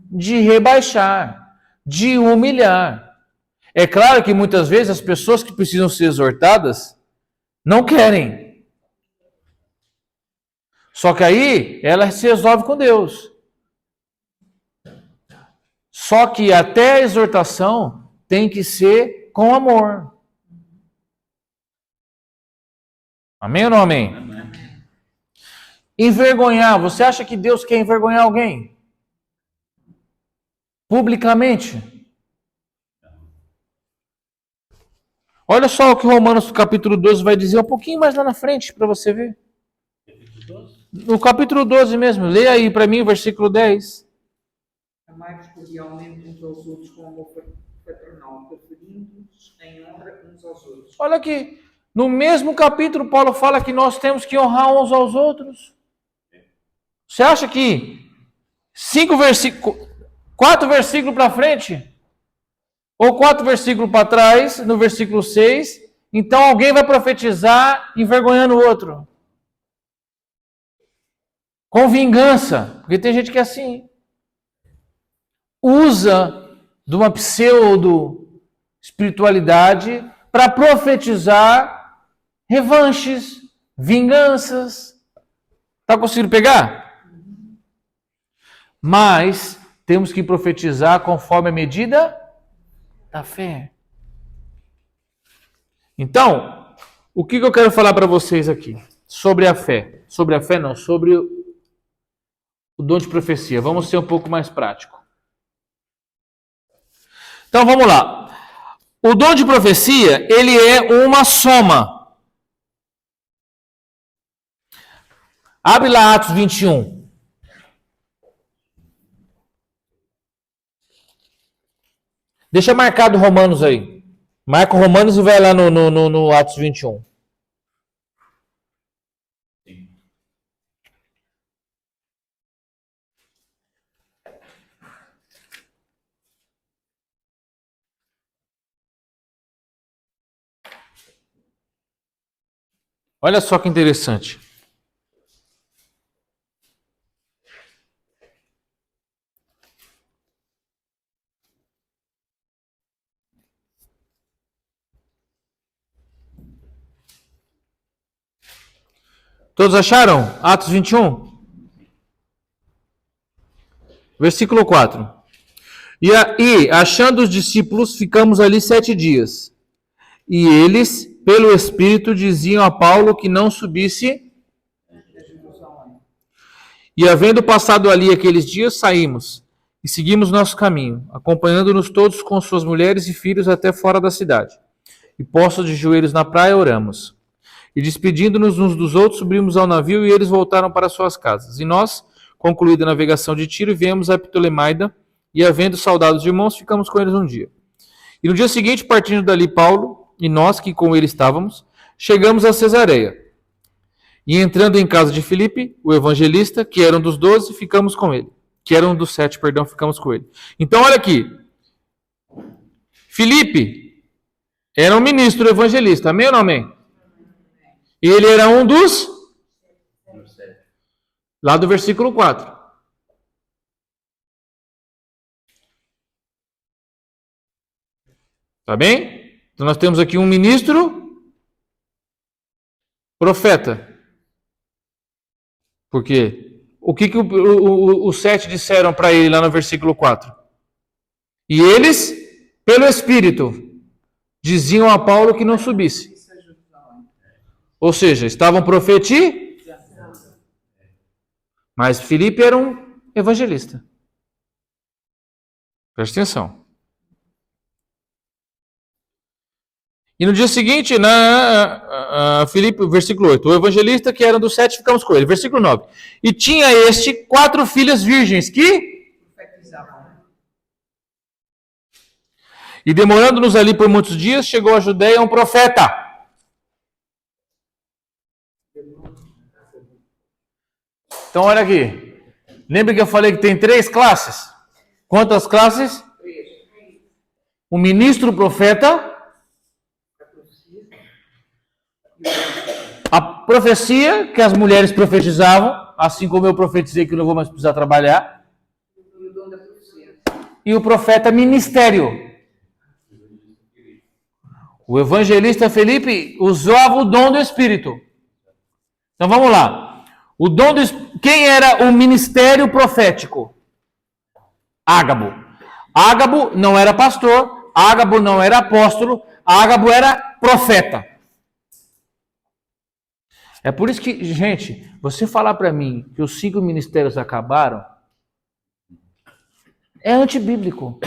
de rebaixar, de humilhar. É claro que muitas vezes as pessoas que precisam ser exortadas não querem. Só que aí ela se resolve com Deus. Só que até a exortação tem que ser com amor. Amém ou não amém? Amém. Envergonhar. Você acha que Deus quer envergonhar alguém? Publicamente? Olha só o que Romanos capítulo 12 vai dizer um pouquinho mais lá na frente para você ver. No capítulo 12 mesmo. Leia aí para mim o versículo 10. Amai-vos cordialmente uns aos outros com amor fraternal, preferindo-vos em honra uns aos outros. Olha aqui. No mesmo capítulo, Paulo fala que nós temos que honrar uns aos outros. Você acha que 4 versículos para frente, ou 4 versículos para trás, no versículo 6, então alguém vai profetizar envergonhando o outro? Com vingança, porque tem gente que é assim. Usa de uma pseudo-espiritualidade para profetizar revanches, vinganças. Está conseguindo pegar? Mas temos que profetizar conforme a medida da fé. Então, o que eu quero falar para vocês aqui? Sobre a fé. Sobre a fé não, sobre o dom de profecia. Vamos ser um pouco mais prático. Então vamos lá. O dom de profecia, ele é uma soma. Abre lá Atos 21. Deixa marcado Romanos aí. Marca o Romanos e vai lá no Atos 21. Olha só que interessante. Todos acharam? Atos 21? Versículo 4. E achando os discípulos, ficamos ali 7 dias. E eles, pelo Espírito, diziam a Paulo que não subisse. E havendo passado ali aqueles dias, saímos e seguimos nosso caminho, acompanhando-nos todos com suas mulheres e filhos até fora da cidade. E postos de joelhos na praia, oramos. E despedindo-nos uns dos outros, subimos ao navio e eles voltaram para suas casas. E nós, concluída a navegação de Tiro, viemos a Ptolemaida e, havendo saudado os irmãos, ficamos com eles um dia. E no dia seguinte, partindo dali, Paulo e nós, que com ele estávamos, chegamos a Cesareia. E entrando em casa de Filipe, o evangelista, que era um dos 12, ficamos com ele. Que era um dos 7, ficamos com ele. Então, olha aqui. Filipe era um ministro evangelista, amém ou não amém? E ele era um dos... Lá do versículo 4. Tá bem? Então nós temos aqui um ministro profeta. Por quê? O que os 7 disseram para ele lá no versículo 4? E eles, pelo Espírito, diziam a Paulo que não subisse. Ou seja, estavam profetizando. Mas Filipe era um evangelista. Preste atenção. E no dia seguinte, Filipe, versículo 8, o evangelista que era dos 7, ficamos com ele. Versículo 9. E tinha este 4 filhas virgens que... E demorando-nos ali por muitos dias, chegou à Judeia um profeta. Então olha aqui. Lembra que eu falei que tem 3 classes? Quantas classes? 3. O ministro profeta... A profecia, que as mulheres profetizavam, assim como eu profetizei que eu não vou mais precisar trabalhar. E o dom da profecia. E o profeta ministério. O evangelista Felipe usava o dom do Espírito. Então vamos lá. O dom do... Quem era o ministério profético? Ágabo. Ágabo não era pastor, Ágabo não era apóstolo, Ágabo era profeta. É por isso que, gente, você falar para mim que os 5 ministérios acabaram, é antibíblico.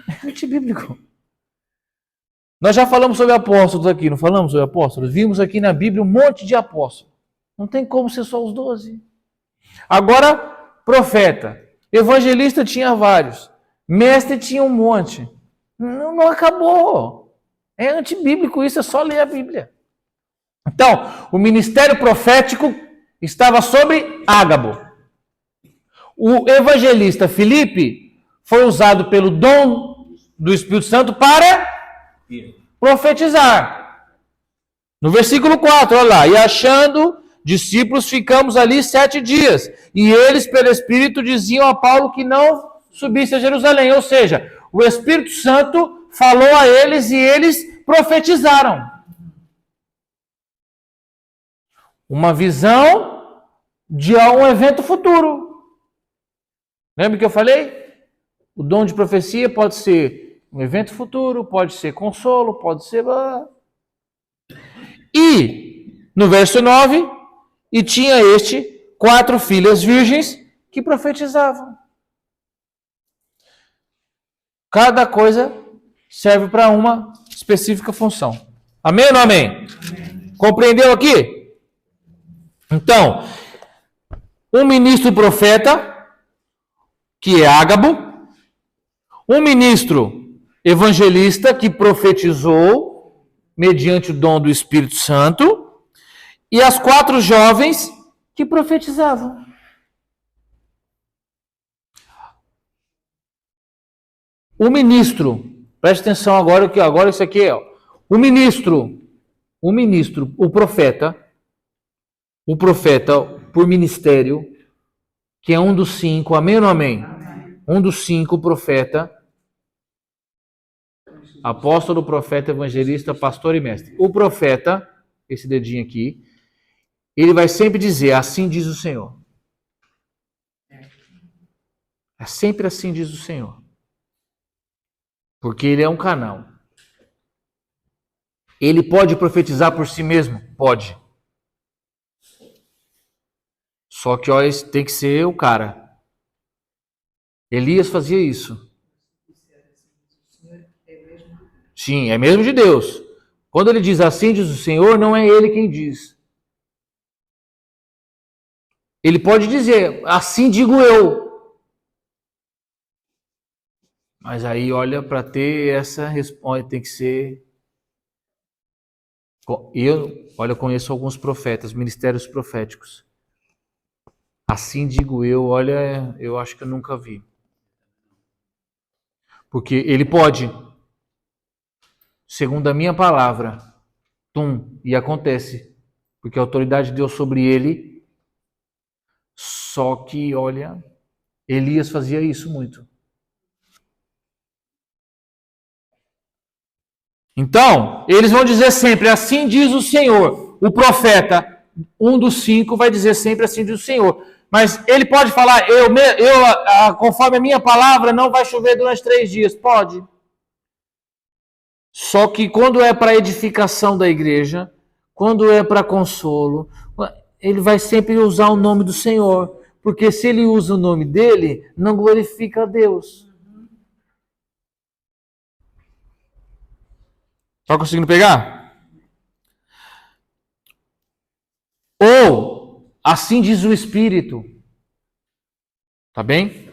É antibíblico. Nós já falamos sobre apóstolos aqui, não falamos sobre apóstolos? Vimos aqui na Bíblia um monte de apóstolos. Não tem como ser só os 12. Agora, profeta. Evangelista tinha vários. Mestre tinha um monte. Não acabou. É antibíblico isso, é só ler a Bíblia. Então, o ministério profético estava sobre Ágabo. O evangelista Filipe foi usado pelo dom do Espírito Santo para profetizar. No versículo 4, olha lá. E achando discípulos, ficamos ali 7 dias. E eles, pelo Espírito, diziam a Paulo que não subisse a Jerusalém. Ou seja, o Espírito Santo falou a eles e eles profetizaram. Uma visão de um evento futuro. Lembra que eu falei? O dom de profecia pode ser um evento futuro, pode ser consolo, pode ser... E, no verso 9, e tinha este 4 filhas virgens que profetizavam. Cada coisa serve para uma específica função. Amém ou não amém? Amém. Compreendeu aqui? Então, um ministro profeta, que é Ágabo, um ministro evangelista, que profetizou mediante o dom do Espírito Santo, e as 4 jovens que profetizavam. O ministro, preste atenção agora, que agora isso aqui é, o ministro, o profeta por ministério, que é um dos 5, amém ou não amém? Um dos 5, profeta, apóstolo, profeta, evangelista, pastor e mestre. O profeta, esse dedinho aqui, ele vai sempre dizer, assim diz o Senhor. É sempre assim diz o Senhor. Porque ele é um canal. Ele pode profetizar por si mesmo? Pode. Só que, olha, tem que ser o cara. Elias fazia isso. Sim, é mesmo de Deus. Quando ele diz assim diz o Senhor, não é ele quem diz. Ele pode dizer, assim digo eu. Mas aí, olha, para ter essa resposta, tem que ser... Eu conheço alguns profetas, ministérios proféticos. Assim digo eu, olha, eu acho que eu nunca vi. Porque ele pode, segundo a minha palavra, e acontece. Porque a autoridade deu sobre ele. Só que, olha, Elias fazia isso muito. Então, eles vão dizer sempre, assim diz o Senhor. O profeta, um dos 5, vai dizer sempre assim diz o Senhor. Mas ele pode falar, conforme a minha palavra, não vai chover durante 3 dias. Pode. Só que quando é para edificação da igreja, quando é para consolo, ele vai sempre usar o nome do Senhor. Porque se ele usa o nome dele, não glorifica a Deus. Está conseguindo pegar? Ou, assim diz o Espírito. Tá bem?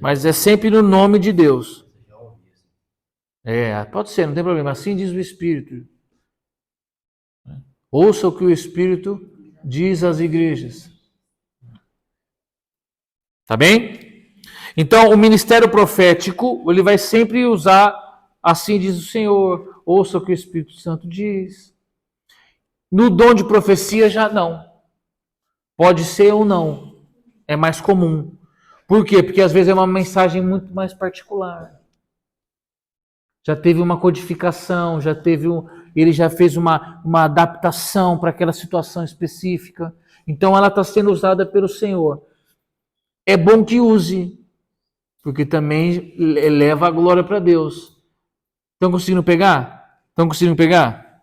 Mas é sempre no nome de Deus. Pode ser, não tem problema. Assim diz o Espírito. Ouça o que o Espírito diz às igrejas. Tá bem? Então, o ministério profético, ele vai sempre usar assim diz o Senhor, ouça o que o Espírito Santo diz. No dom de profecia já não. Pode ser ou não. É mais comum. Por quê? Porque às vezes é uma mensagem muito mais particular. Já teve uma codificação, ele já fez uma adaptação para aquela situação específica. Então ela está sendo usada pelo Senhor. É bom que use, porque também leva a glória para Deus. Estão conseguindo pegar? Estão conseguindo pegar?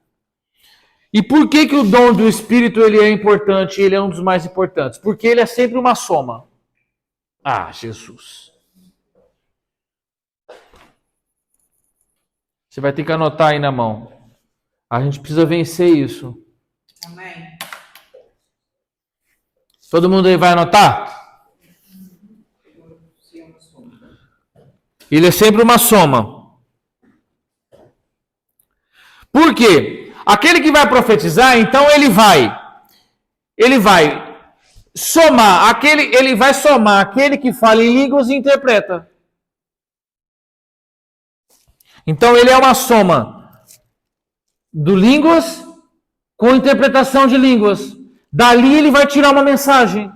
E por que o dom do Espírito ele é importante? Ele é um dos mais importantes. Porque ele é sempre uma soma. Ah, Jesus. Você vai ter que anotar aí na mão. A gente precisa vencer isso. Amém. Todo mundo aí vai anotar? Ele é sempre uma soma. Por quê? Aquele que vai profetizar, então ele vai somar, ele vai somar aquele que fala em línguas e interpreta. Então ele é uma soma do línguas com interpretação de línguas. Dali ele vai tirar uma mensagem.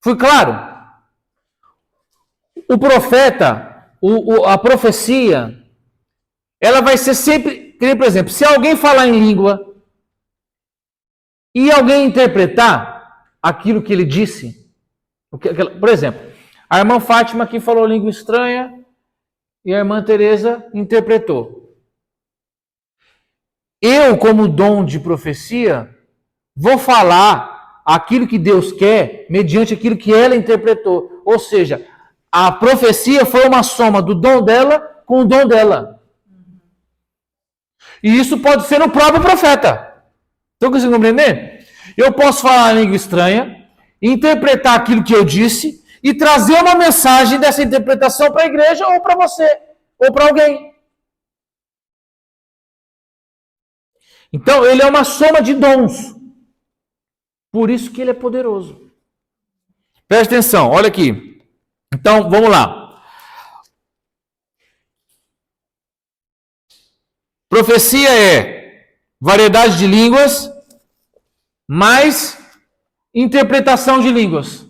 Foi claro? O profeta, a profecia, ela vai ser sempre... Por exemplo, se alguém falar em língua e alguém interpretar aquilo que ele disse, por exemplo, a irmã Fátima aqui falou língua estranha e a irmã Teresa interpretou. Eu, como dom de profecia, vou falar aquilo que Deus quer mediante aquilo que ela interpretou. Ou seja, a profecia foi uma soma do dom dela com o dom dela. E isso pode ser no próprio profeta. Estão conseguindo compreender? Eu posso falar uma língua estranha, interpretar aquilo que eu disse e trazer uma mensagem dessa interpretação para a igreja ou para você, ou para alguém. Então, ele é uma soma de dons. Por isso que ele é poderoso. Preste atenção, olha aqui. Então, vamos lá. Profecia é variedade de línguas mais interpretação de línguas.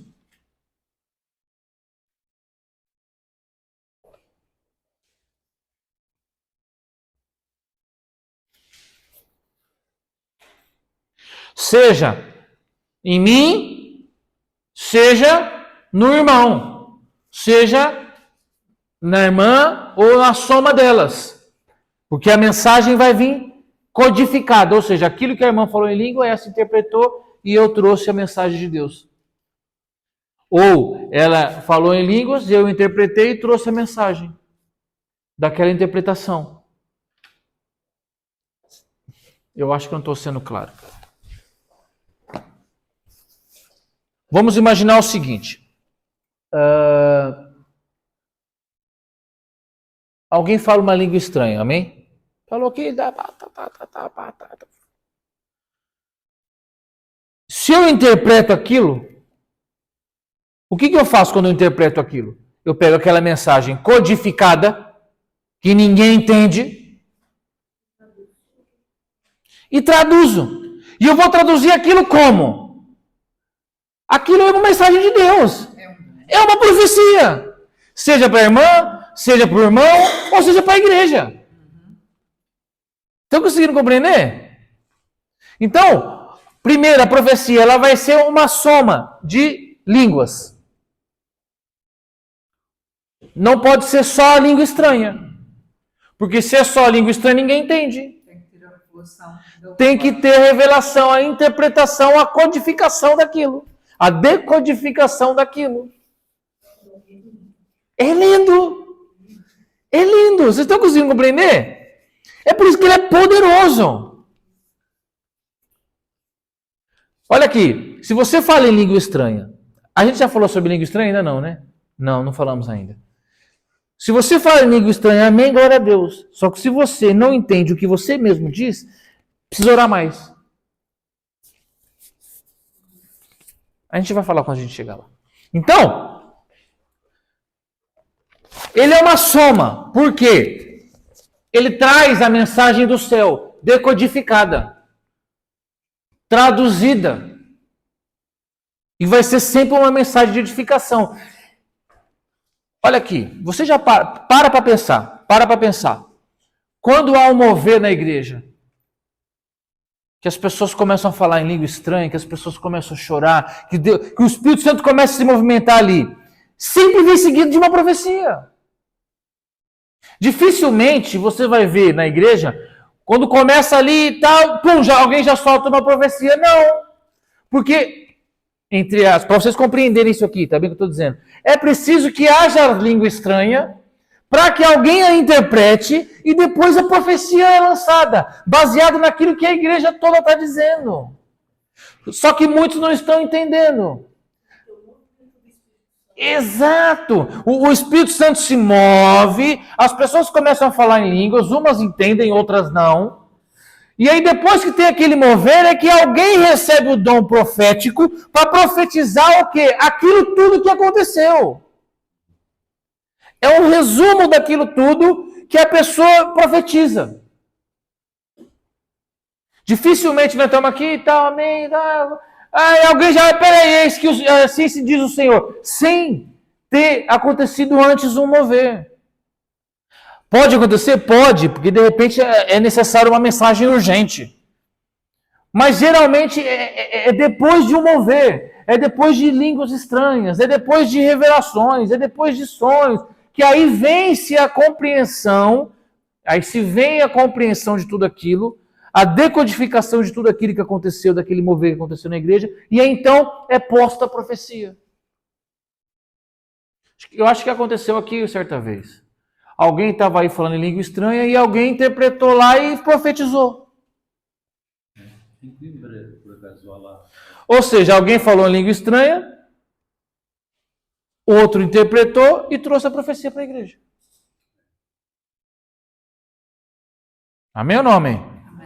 Seja em mim, seja no irmão, seja na irmã ou na soma delas. Porque a mensagem vai vir codificada, ou seja, aquilo que a irmã falou em língua, essa interpretou e eu trouxe a mensagem de Deus. Ou ela falou em línguas, eu interpretei e trouxe a mensagem daquela interpretação. Eu acho que não estou sendo claro. Vamos imaginar o seguinte. Alguém fala uma língua estranha, amém? Falou que... Se eu interpreto aquilo, o que eu faço quando eu interpreto aquilo? Eu pego aquela mensagem codificada, que ninguém entende, e traduzo. E eu vou traduzir aquilo como? Aquilo é uma mensagem de Deus. É uma profecia. Seja para a irmã, seja para o irmão, ou seja para a igreja. Estão conseguindo compreender? Então, primeiro, a profecia ela vai ser uma soma de línguas. Não pode ser só a língua estranha. Porque se é só a língua estranha, ninguém entende. Tem que ter a revelação. Tem que ter a revelação, a interpretação, a codificação daquilo. A decodificação daquilo. É lindo. É lindo. Vocês estão conseguindo compreender? É por isso que ele é poderoso. Olha aqui. Se você fala em língua estranha. A gente já falou sobre língua estranha? Ainda não, né? Não falamos ainda. Se você fala em língua estranha, amém, glória a Deus. Só que se você não entende o que você mesmo diz, precisa orar mais. A gente vai falar quando a gente chegar lá. Então, ele é uma soma. Por quê? Ele traz a mensagem do céu, decodificada, traduzida. E vai ser sempre uma mensagem de edificação. Olha aqui, você já para pensar. Para para pensar. Quando há um mover na igreja, que as pessoas começam a falar em língua estranha, que as pessoas começam a chorar, que o Espírito Santo começa a se movimentar ali, sempre vem seguido de uma profecia. Dificilmente você vai ver na igreja, quando começa ali e tal, pum, alguém já solta uma profecia. Não. Porque, entre as, para vocês compreenderem isso aqui, tá bem que eu estou dizendo, é preciso que haja língua estranha, para que alguém a interprete e depois a profecia é lançada, baseado naquilo que a igreja toda está dizendo. Só que muitos não estão entendendo. Exato! O Espírito Santo se move, as pessoas começam a falar em línguas, umas entendem, outras não. E aí depois que tem aquele mover, é que alguém recebe o dom profético para profetizar o quê? Aquilo tudo que aconteceu. É um resumo daquilo tudo que a pessoa profetiza. Dificilmente nós estamos aqui e tal, amém. Alguém já, peraí, assim se diz o Senhor. Sem ter acontecido antes um mover. Pode acontecer? Pode, porque de repente é necessário uma mensagem urgente. Mas geralmente é depois de um mover, é depois de línguas estranhas, é depois de revelações, é depois de sonhos, que aí vem-se a compreensão, aí se vem a compreensão de tudo aquilo, a decodificação de tudo aquilo que aconteceu, daquele mover que aconteceu na igreja, e aí então é posta a profecia. Eu acho que aconteceu aqui certa vez. Alguém estava aí falando em língua estranha e alguém interpretou lá e profetizou. Em Coimbra, por acaso, há lá. Ou seja, alguém falou em língua estranha, outro interpretou e trouxe a profecia para a igreja. Amém ou não amém?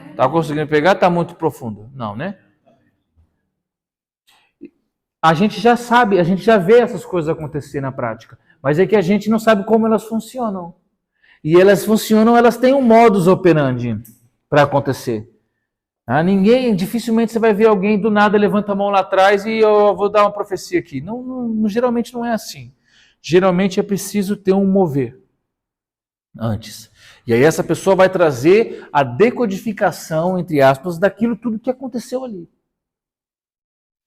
Está conseguindo pegar? Está muito profundo? Não, né? A gente já sabe, a gente já vê essas coisas acontecer na prática. Mas é que a gente não sabe como elas funcionam. E elas funcionam, elas têm um modus operandi para acontecer. Dificilmente você vai ver alguém do nada levanta a mão lá atrás e eu vou dar uma profecia aqui. Geralmente não é assim. Geralmente é preciso ter um mover antes. E aí essa pessoa vai trazer a decodificação, entre aspas, daquilo tudo que aconteceu ali.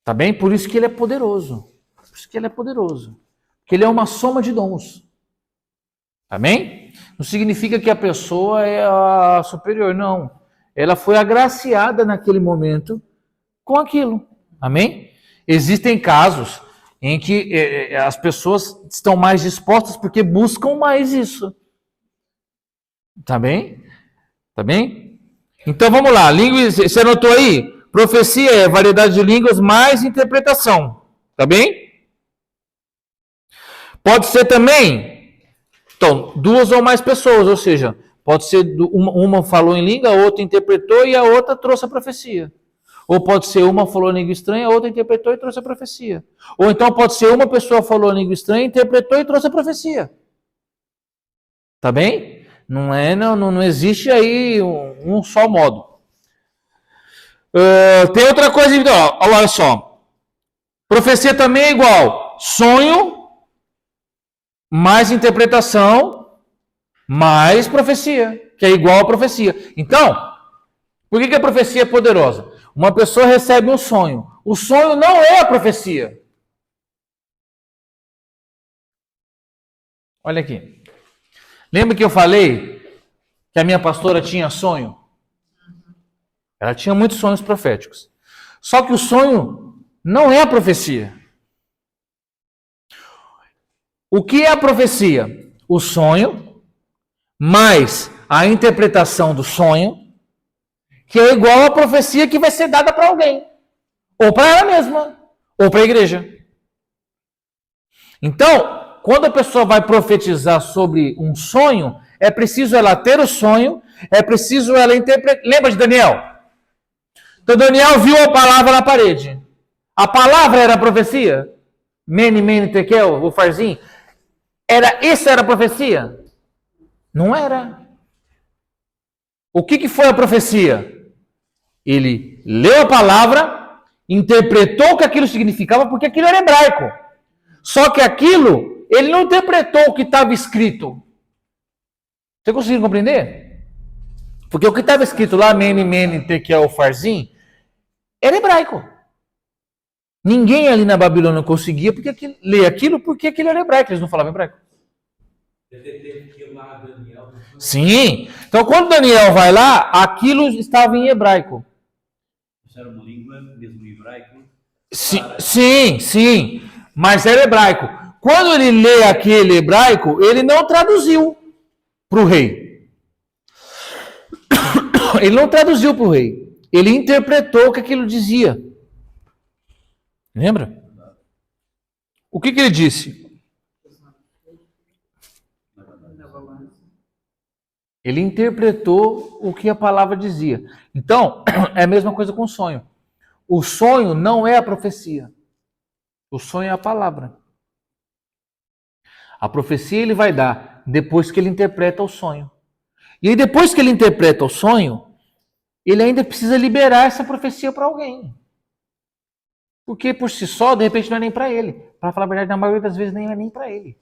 Tá bem? Por isso que ele é poderoso. Por isso que ele é poderoso. Porque ele é uma soma de dons. Amém? Não significa que a pessoa é a superior, não. Ela foi agraciada naquele momento com aquilo. Amém? Existem casos em que as pessoas estão mais dispostas porque buscam mais isso. Tá bem? Tá bem? Então vamos lá. Você anotou aí? Profecia é variedade de línguas mais interpretação. Tá bem? Pode ser também, então, duas ou mais pessoas, ou seja, pode ser uma falou em língua, a outra interpretou e a outra trouxe a profecia. Ou pode ser uma falou em língua estranha, a outra interpretou e trouxe a profecia. Ou então pode ser uma pessoa falou em língua estranha, interpretou e trouxe a profecia. Tá bem? Não existe aí um só modo. Tem outra coisa, então, olha só. Profecia também é igual. Sonho, mais interpretação, mais profecia, que é igual a profecia. Então, por que a profecia é poderosa? Uma pessoa recebe um sonho. O sonho não é a profecia. Olha aqui. Lembra que eu falei que a minha pastora tinha sonho? Ela tinha muitos sonhos proféticos. Só que o sonho não é a profecia. O que é a profecia? O sonho, mais a interpretação do sonho, que é igual à profecia que vai ser dada para alguém. Ou para ela mesma, ou para a igreja. Então, quando a pessoa vai profetizar sobre um sonho, é preciso ela ter o sonho, é preciso ela interpretar. Lembra de Daniel? Então Daniel viu a palavra na parede. A palavra era a profecia? Mene, tekel, o farzinho. Essa era a profecia? Não era. O que foi a profecia? Ele leu a palavra, interpretou o que aquilo significava, porque aquilo era hebraico. Só que aquilo, ele não interpretou o que estava escrito. Você conseguiu compreender? Porque o que estava escrito lá, mene, tekel, farzinho, era hebraico. Ninguém ali na Babilônia conseguia ler aquilo porque aquilo era hebraico, eles não falavam hebraico. Sim. Então, quando Daniel vai lá, aquilo estava em hebraico. Isso era uma língua, mesmo hebraico? Sim. Mas era hebraico. Quando ele lê aquele hebraico, ele não traduziu para o rei. Ele não traduziu para o rei. Ele interpretou o que aquilo dizia. Lembra? O que ele disse? Ele interpretou o que a palavra dizia. Então, é a mesma coisa com o sonho. O sonho não é a profecia. O sonho é a palavra. A profecia ele vai dar depois que ele interpreta o sonho. E aí, depois que ele interpreta o sonho, ele ainda precisa liberar essa profecia para alguém. Porque por si só, de repente, não é nem para ele. Para falar a verdade, na maioria das vezes, nem é nem para ele.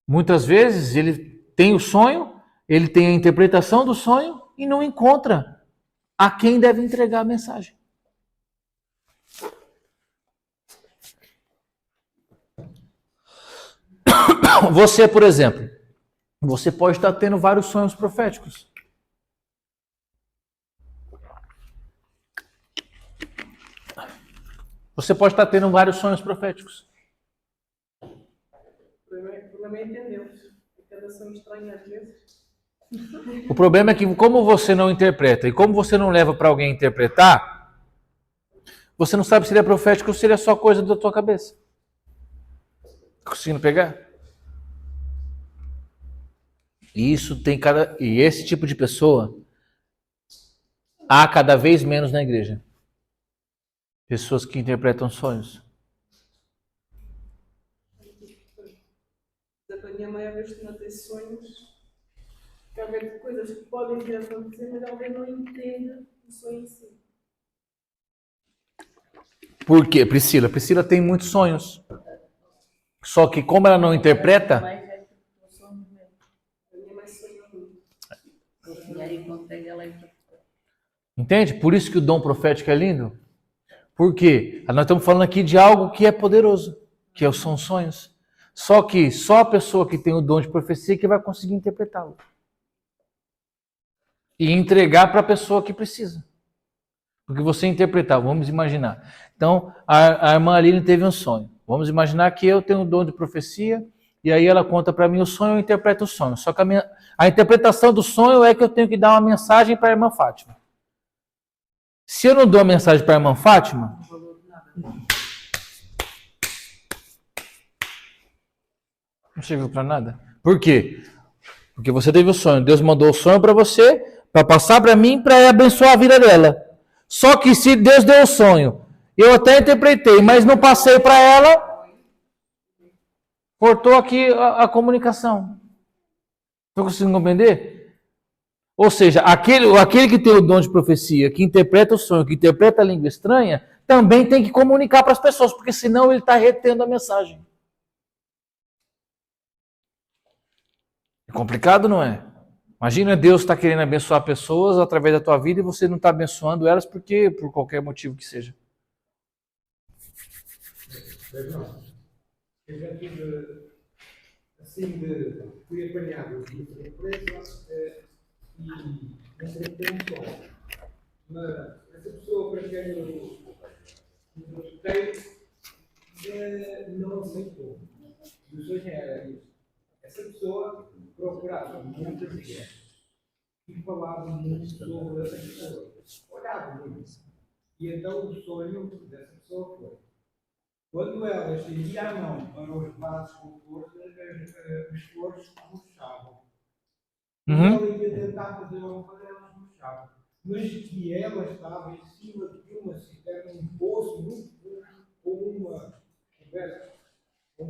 Muitas vezes, ele tem o sonho, ele tem a interpretação do sonho e não encontra a quem deve entregar a mensagem. Você, por exemplo, você pode estar tendo vários sonhos proféticos. Você pode estar tendo vários sonhos proféticos. O problema é entender. Cada som estranha às vezes. O problema é que como você não interpreta e como você não leva para alguém interpretar, você não sabe se ele é profético ou se ele é só coisa da tua cabeça. Tá conseguindo pegar? E esse tipo de pessoa há cada vez menos na igreja. Pessoas que interpretam sonhos. A minha mãe, às vezes, não tem sonhos. Que há vezes coisas que podem vir a acontecer, mas alguém não entende o sonho em si. Por quê, Priscila? Priscila tem muitos sonhos. Só que como ela não interpreta, A minha mãe sonhou muito. E aí consegue ela interpretar. entende? Por isso que o dom profético é lindo. Por quê? Nós estamos falando aqui de algo que é poderoso, que são sonhos. Só que só a pessoa que tem o dom de profecia que vai conseguir interpretá-lo. E entregar para a pessoa que precisa. Porque você interpretar, vamos imaginar. Então, a irmã Aline teve um sonho. Vamos imaginar que eu tenho o dom de profecia, e aí ela conta para mim o sonho, eu interpreto o sonho. Só que a interpretação do sonho é que eu tenho que dar uma mensagem para a irmã Fátima. Se eu não dou a mensagem para a irmã Fátima, não serviu para nada. Por quê? Porque você teve o sonho. Deus mandou o sonho para você, para passar para mim, para abençoar a vida dela. Só que se Deus deu o sonho, eu até interpretei, mas não passei para ela, cortou aqui a comunicação. Estão conseguindo compreender? Ou seja, aquele que tem o dom de profecia, que interpreta o sonho, que interpreta a língua estranha, também tem que comunicar para as pessoas, porque senão ele está retendo a mensagem. É complicado, não é? Imagina Deus está querendo abençoar pessoas através da tua vida e você não está abençoando elas por qualquer motivo que seja. Eu já tive, assim, fui apanhado de surpresa e entrei um som. Mas essa pessoa para quem eu entrevistei não aceitou. O sonho era isso. Essa pessoa procurava muitas mulheres e falava muito sobre essa pessoa. Olhava muito. E então o sonho dessa pessoa foi: quando ela estendia a mão para os vasos com flores, as flores murchavam. Ela ia tentar fazer uma coisa, elas murchavam. Mas que ela estava em cima de uma cisterna, um poço muito fundo, com uma conversa. A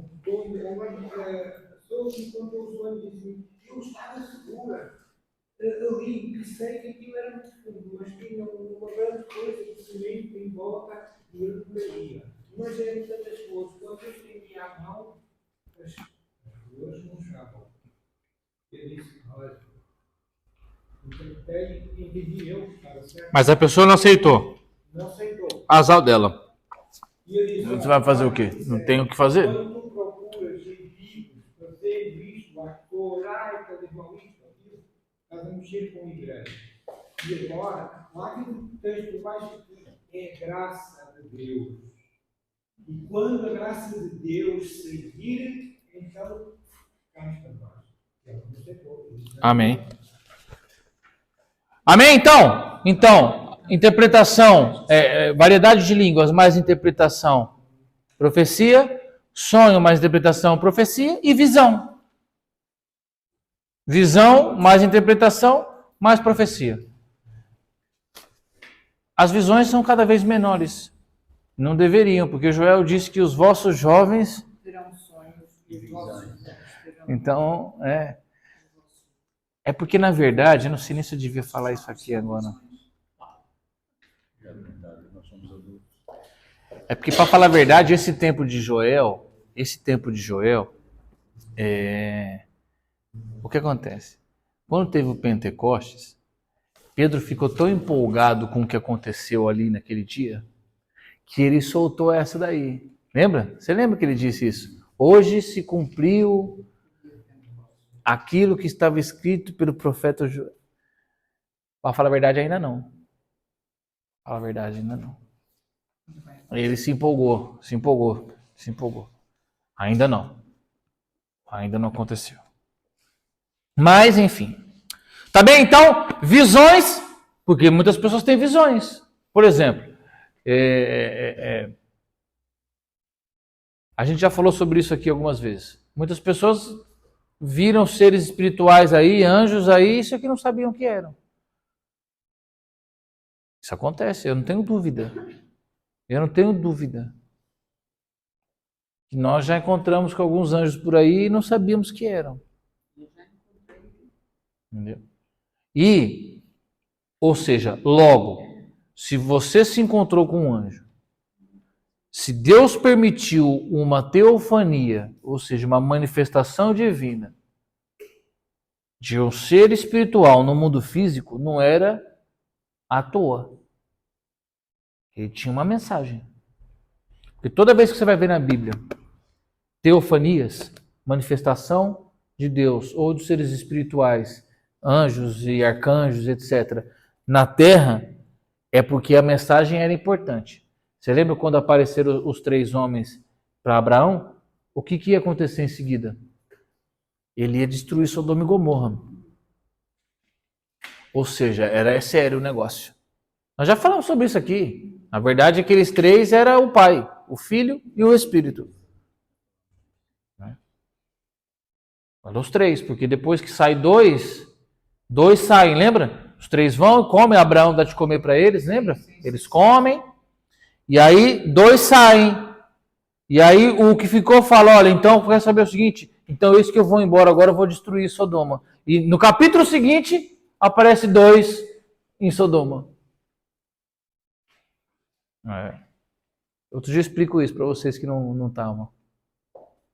pessoa me contou o sonho e disse: eu estava segura. Ali, pensei que aquilo era muito fundo, mas tinha uma grande coisa de cimento em volta e eu não caía. Mas é muitas das flores, quando eu estendia a mão, as flores murchavam. Eu disse: olha, entendi eu que estava certo. Mas a pessoa não aceitou. Não aceitou. Azar dela. E eu disse: Você vai fazer o quê? Não tem o que fazer? quando tu procuras em livros, fazendo isto, orar e fazer mal isto, aquilo, estás a mexer com a igreja. E agora, lá que o texto baixo aqui é a graça de Deus. E quando a graça de Deus seguir, então cais para baixo. Amém. Amém, então? Então, interpretação, variedade de línguas, mais interpretação, profecia, sonho, mais interpretação, profecia e visão. Visão, mais interpretação, mais profecia. As visões são cada vez menores. Não deveriam, porque Joel disse que os vossos jovens... Terão sonhos e os vossos terão. Então, é porque, na verdade, eu não sei nem se eu devia falar isso aqui agora. É porque, para falar a verdade, esse tempo de Joel, o que acontece? Quando teve o Pentecostes, Pedro ficou tão empolgado com o que aconteceu ali naquele dia, que ele soltou essa daí. Lembra? Você lembra que ele disse isso? Hoje se cumpriu aquilo que estava escrito pelo profeta Joel. Para falar a verdade, ainda não. Para falar a verdade, ainda não. Ele se empolgou. Ainda não. Ainda não aconteceu. Mas, enfim. Tá bem? Então, visões, porque muitas pessoas têm visões. Por exemplo, a gente já falou sobre isso aqui algumas vezes. Muitas pessoas viram seres espirituais aí, anjos aí, isso aqui não sabiam o que eram. Isso acontece, eu não tenho dúvida. Eu não tenho dúvida. Que nós já encontramos com alguns anjos por aí e não sabíamos que eram. Entendeu? E, ou seja, logo, se você se encontrou com um anjo, se Deus permitiu uma teofania, ou seja, uma manifestação divina de um ser espiritual no mundo físico, não era à toa. Ele tinha uma mensagem. Porque toda vez que você vai ver na Bíblia teofanias, manifestação de Deus ou dos seres espirituais, anjos e arcanjos, etc., na terra, é porque a mensagem era importante. Você lembra quando apareceram os 3 homens para Abraão? O que ia acontecer em seguida? Ele ia destruir Sodoma e Gomorra. Ou seja, era sério o negócio. Nós já falamos sobre isso aqui. Na verdade, aqueles 3 eram o Pai, o Filho e o Espírito. Olha os 3, porque depois que sai 2 saem, lembra? Os 3 vão e comem, Abraão dá de comer para eles, lembra? Eles comem, e aí 2 saem. E aí o que ficou fala, olha, então eu quero saber o seguinte, então isso que eu vou embora agora, eu vou destruir Sodoma. E no capítulo seguinte, aparece 2 em Sodoma. Outro dia eu explico isso para vocês que não estavam.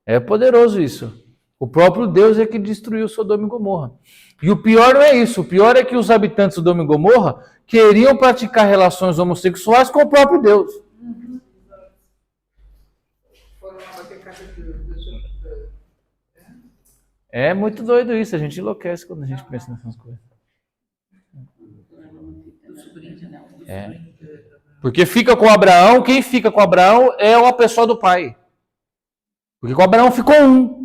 É poderoso isso. O próprio Deus é que destruiu Sodoma e Gomorra. E o pior não é isso. O pior é que os habitantes de Sodoma e Gomorra queriam praticar relações homossexuais com o próprio Deus. Foram lá bater casa de É muito doido isso. A gente enlouquece quando a gente pensa nessas coisas. Porque fica com Abraão, quem fica com Abraão é uma pessoa do pai. Porque com Abraão ficou um.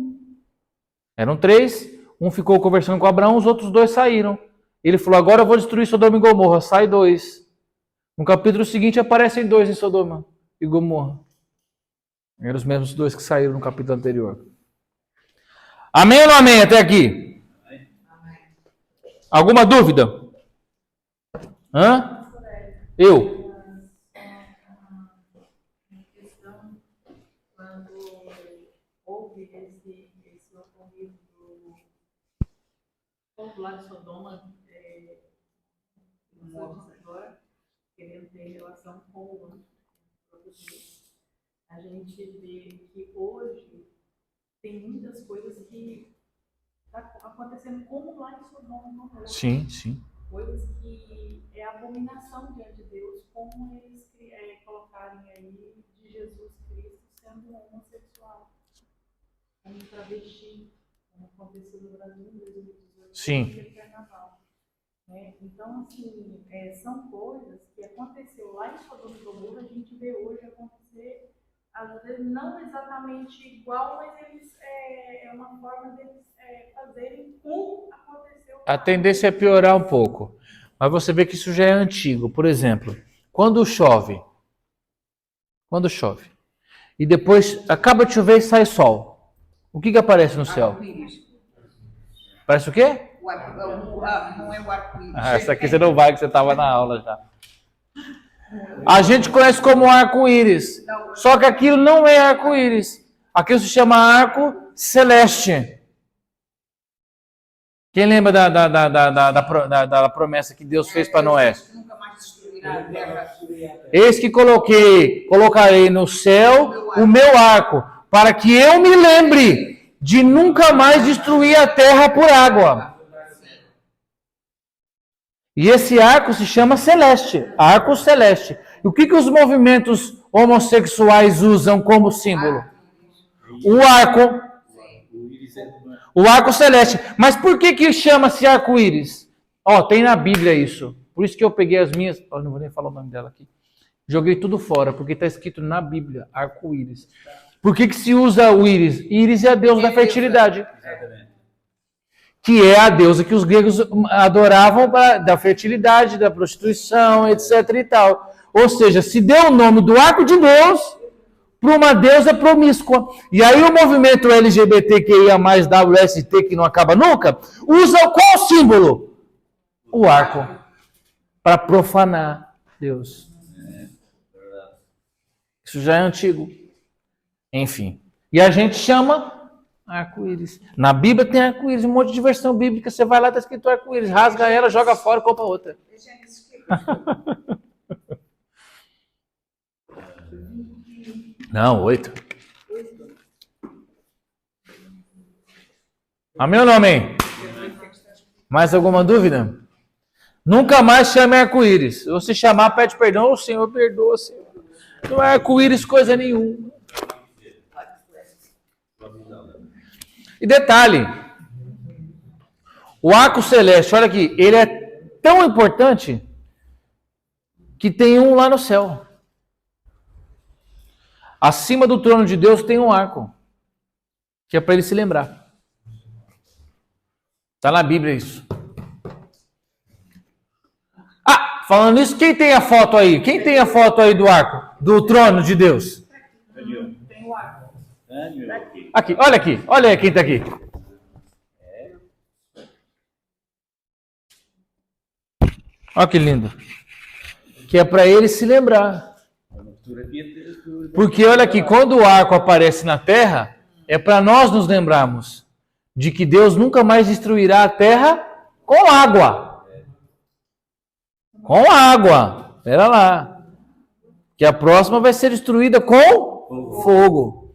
Eram 3, um ficou conversando com Abraão, os outros 2 saíram. Ele falou, agora eu vou destruir Sodoma e Gomorra, sai 2. No capítulo seguinte aparecem 2 em Sodoma e Gomorra. Eram os mesmos 2 que saíram no capítulo anterior. Amém ou não amém até aqui? Amém. Alguma dúvida? Hã? Eu? O povo lá de Sodoma, agora, querendo ter relação com o próprio Deus. A gente vê que hoje tem muitas coisas que estão acontecendo como lá em Sodoma e Gomorra. Sim, sim. Coisas que é abominação diante de Deus, como eles colocarem aí de Jesus Cristo sendo homossexual, como travesti, como aconteceu no Brasil em 2018. Sim. Carnaval, né? Então, assim, são coisas que aconteceu lá em Sodoma e Gomorra, a gente vê hoje acontecer, às vezes não exatamente igual, mas eles é uma forma deles fazerem como aconteceu. A tendência é piorar um pouco, mas você vê que isso já é antigo. Por exemplo, quando chove, e depois acaba de chover e sai sol, o que aparece no céu? arco-íris. Parece o quê? Não é o arco-íris. Essa aqui você não vai, que você estava na aula já. A gente conhece como arco-íris. Só que aquilo não é arco-íris. Aquilo se chama arco celeste. Quem lembra da promessa que Deus fez para Noé? Nunca mais destruirá a terra. Eis que colocarei no céu o meu arco, para que eu me lembre de nunca mais destruir a terra por água. E esse arco se chama celeste, arco celeste. E o que os movimentos homossexuais usam como símbolo? O arco celeste. Mas por que chama-se arco-íris? Tem na Bíblia isso. Por isso que eu peguei as minhas... não vou nem falar o nome dela aqui. Joguei tudo fora, porque está escrito na Bíblia, arco-íris. Por que se usa o íris? Íris é a deusa da fertilidade. Exatamente. Que é a deusa que os gregos adoravam da fertilidade, da prostituição, etc. e tal. Ou seja, se deu o nome do arco de Deus para uma deusa promíscua. E aí o movimento LGBTQIA+, WST, que não acaba nunca, usa qual símbolo? O arco. Para profanar Deus. Isso já é antigo. Enfim. E a gente chama arco-íris. Na Bíblia tem arco-íris, um monte de versão bíblica. Você vai lá, está escrito arco-íris. Rasga ela, joga fora e compra outra. Não, 8. Amém ou não amém? Mais alguma dúvida? Nunca mais chame arco-íris. Se você chamar, pede perdão. O Senhor perdoa, Senhor. Não é arco-íris coisa nenhuma. E detalhe, o arco celeste, olha aqui, ele é tão importante que tem um lá no céu. Acima do trono de Deus tem um arco, que é para ele se lembrar. Está na Bíblia isso. Ah, falando nisso, quem tem a foto aí? Quem tem a foto aí do arco? Do trono de Deus? Tem o arco. Aqui, olha aí quem está aqui. Olha que lindo. Que é para ele se lembrar. Porque olha aqui, quando o arco aparece na terra, é para nós nos lembrarmos de que Deus nunca mais destruirá a terra com água. Com água. Espera lá. Que a próxima vai ser destruída com fogo.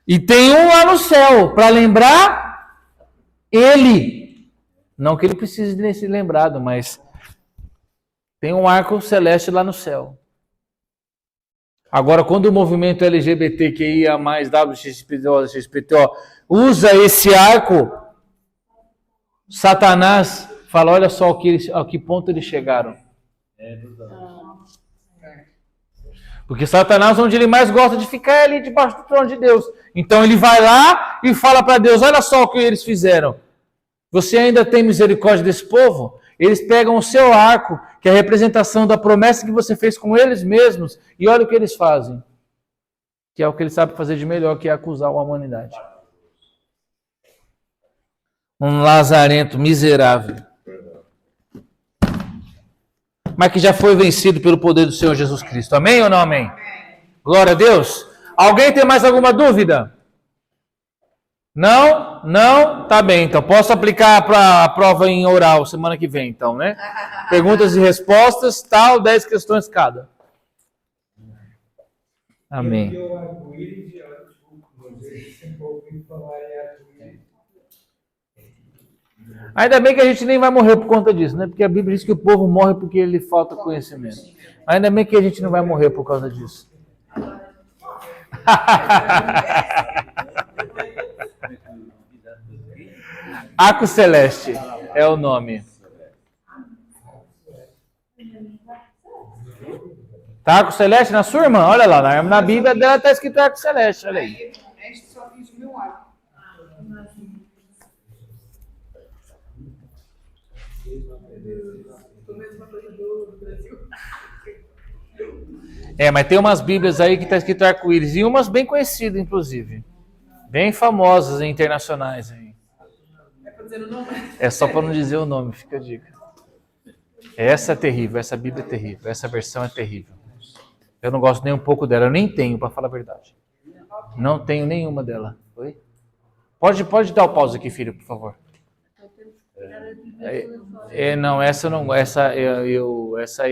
E tem um lá no céu para lembrar ele. Não que ele precise de ser lembrado, mas tem um arco celeste lá no céu. Agora, quando o movimento LGBTQIA+, WXPTO usa esse arco, Satanás fala, olha só a que ponto eles chegaram. Porque Satanás, onde ele mais gosta de ficar, é ali debaixo do trono de Deus. Então ele vai lá e fala para Deus, olha só o que eles fizeram. Você ainda tem misericórdia desse povo? Eles pegam o seu arco, que é a representação da promessa que você fez com eles mesmos, e olha o que eles fazem. Que é o que eles sabem fazer de melhor, que é acusar a humanidade. Um lazarento miserável. Mas que já foi vencido pelo poder do Senhor Jesus Cristo. Amém ou não amém? Glória a Deus. Alguém tem mais alguma dúvida? Não? Não? Tá bem, então. Posso aplicar para a prova em oral semana que vem, então, né? Perguntas e respostas, tal, 10 questões cada. Amém. Eu arco-íris, desculpa, mas eu sempre ouvi falar em arco-íris. Ainda bem que a gente nem vai morrer por conta disso, né? Porque a Bíblia diz que o povo morre porque lhe falta conhecimento. Ainda bem que a gente não vai morrer por causa disso. Arco Celeste é o nome. Tá Arco Celeste na sua irmã? Olha lá, na Bíblia dela está escrito Arco Celeste, olha aí. Este só diz o meu arco. É, mas tem umas Bíblias aí que está escrito arco-íris, e umas bem conhecidas, inclusive. Bem famosas e internacionais aí. É para dizer o nome? É só para não dizer o nome, fica a dica. Essa é terrível, essa Bíblia é terrível, essa versão é terrível. Eu não gosto nem um pouco dela, eu nem tenho, para falar a verdade. Não tenho nenhuma dela. Oi? Pode dar o pause aqui, filho, por favor. Não, essa não, essa aí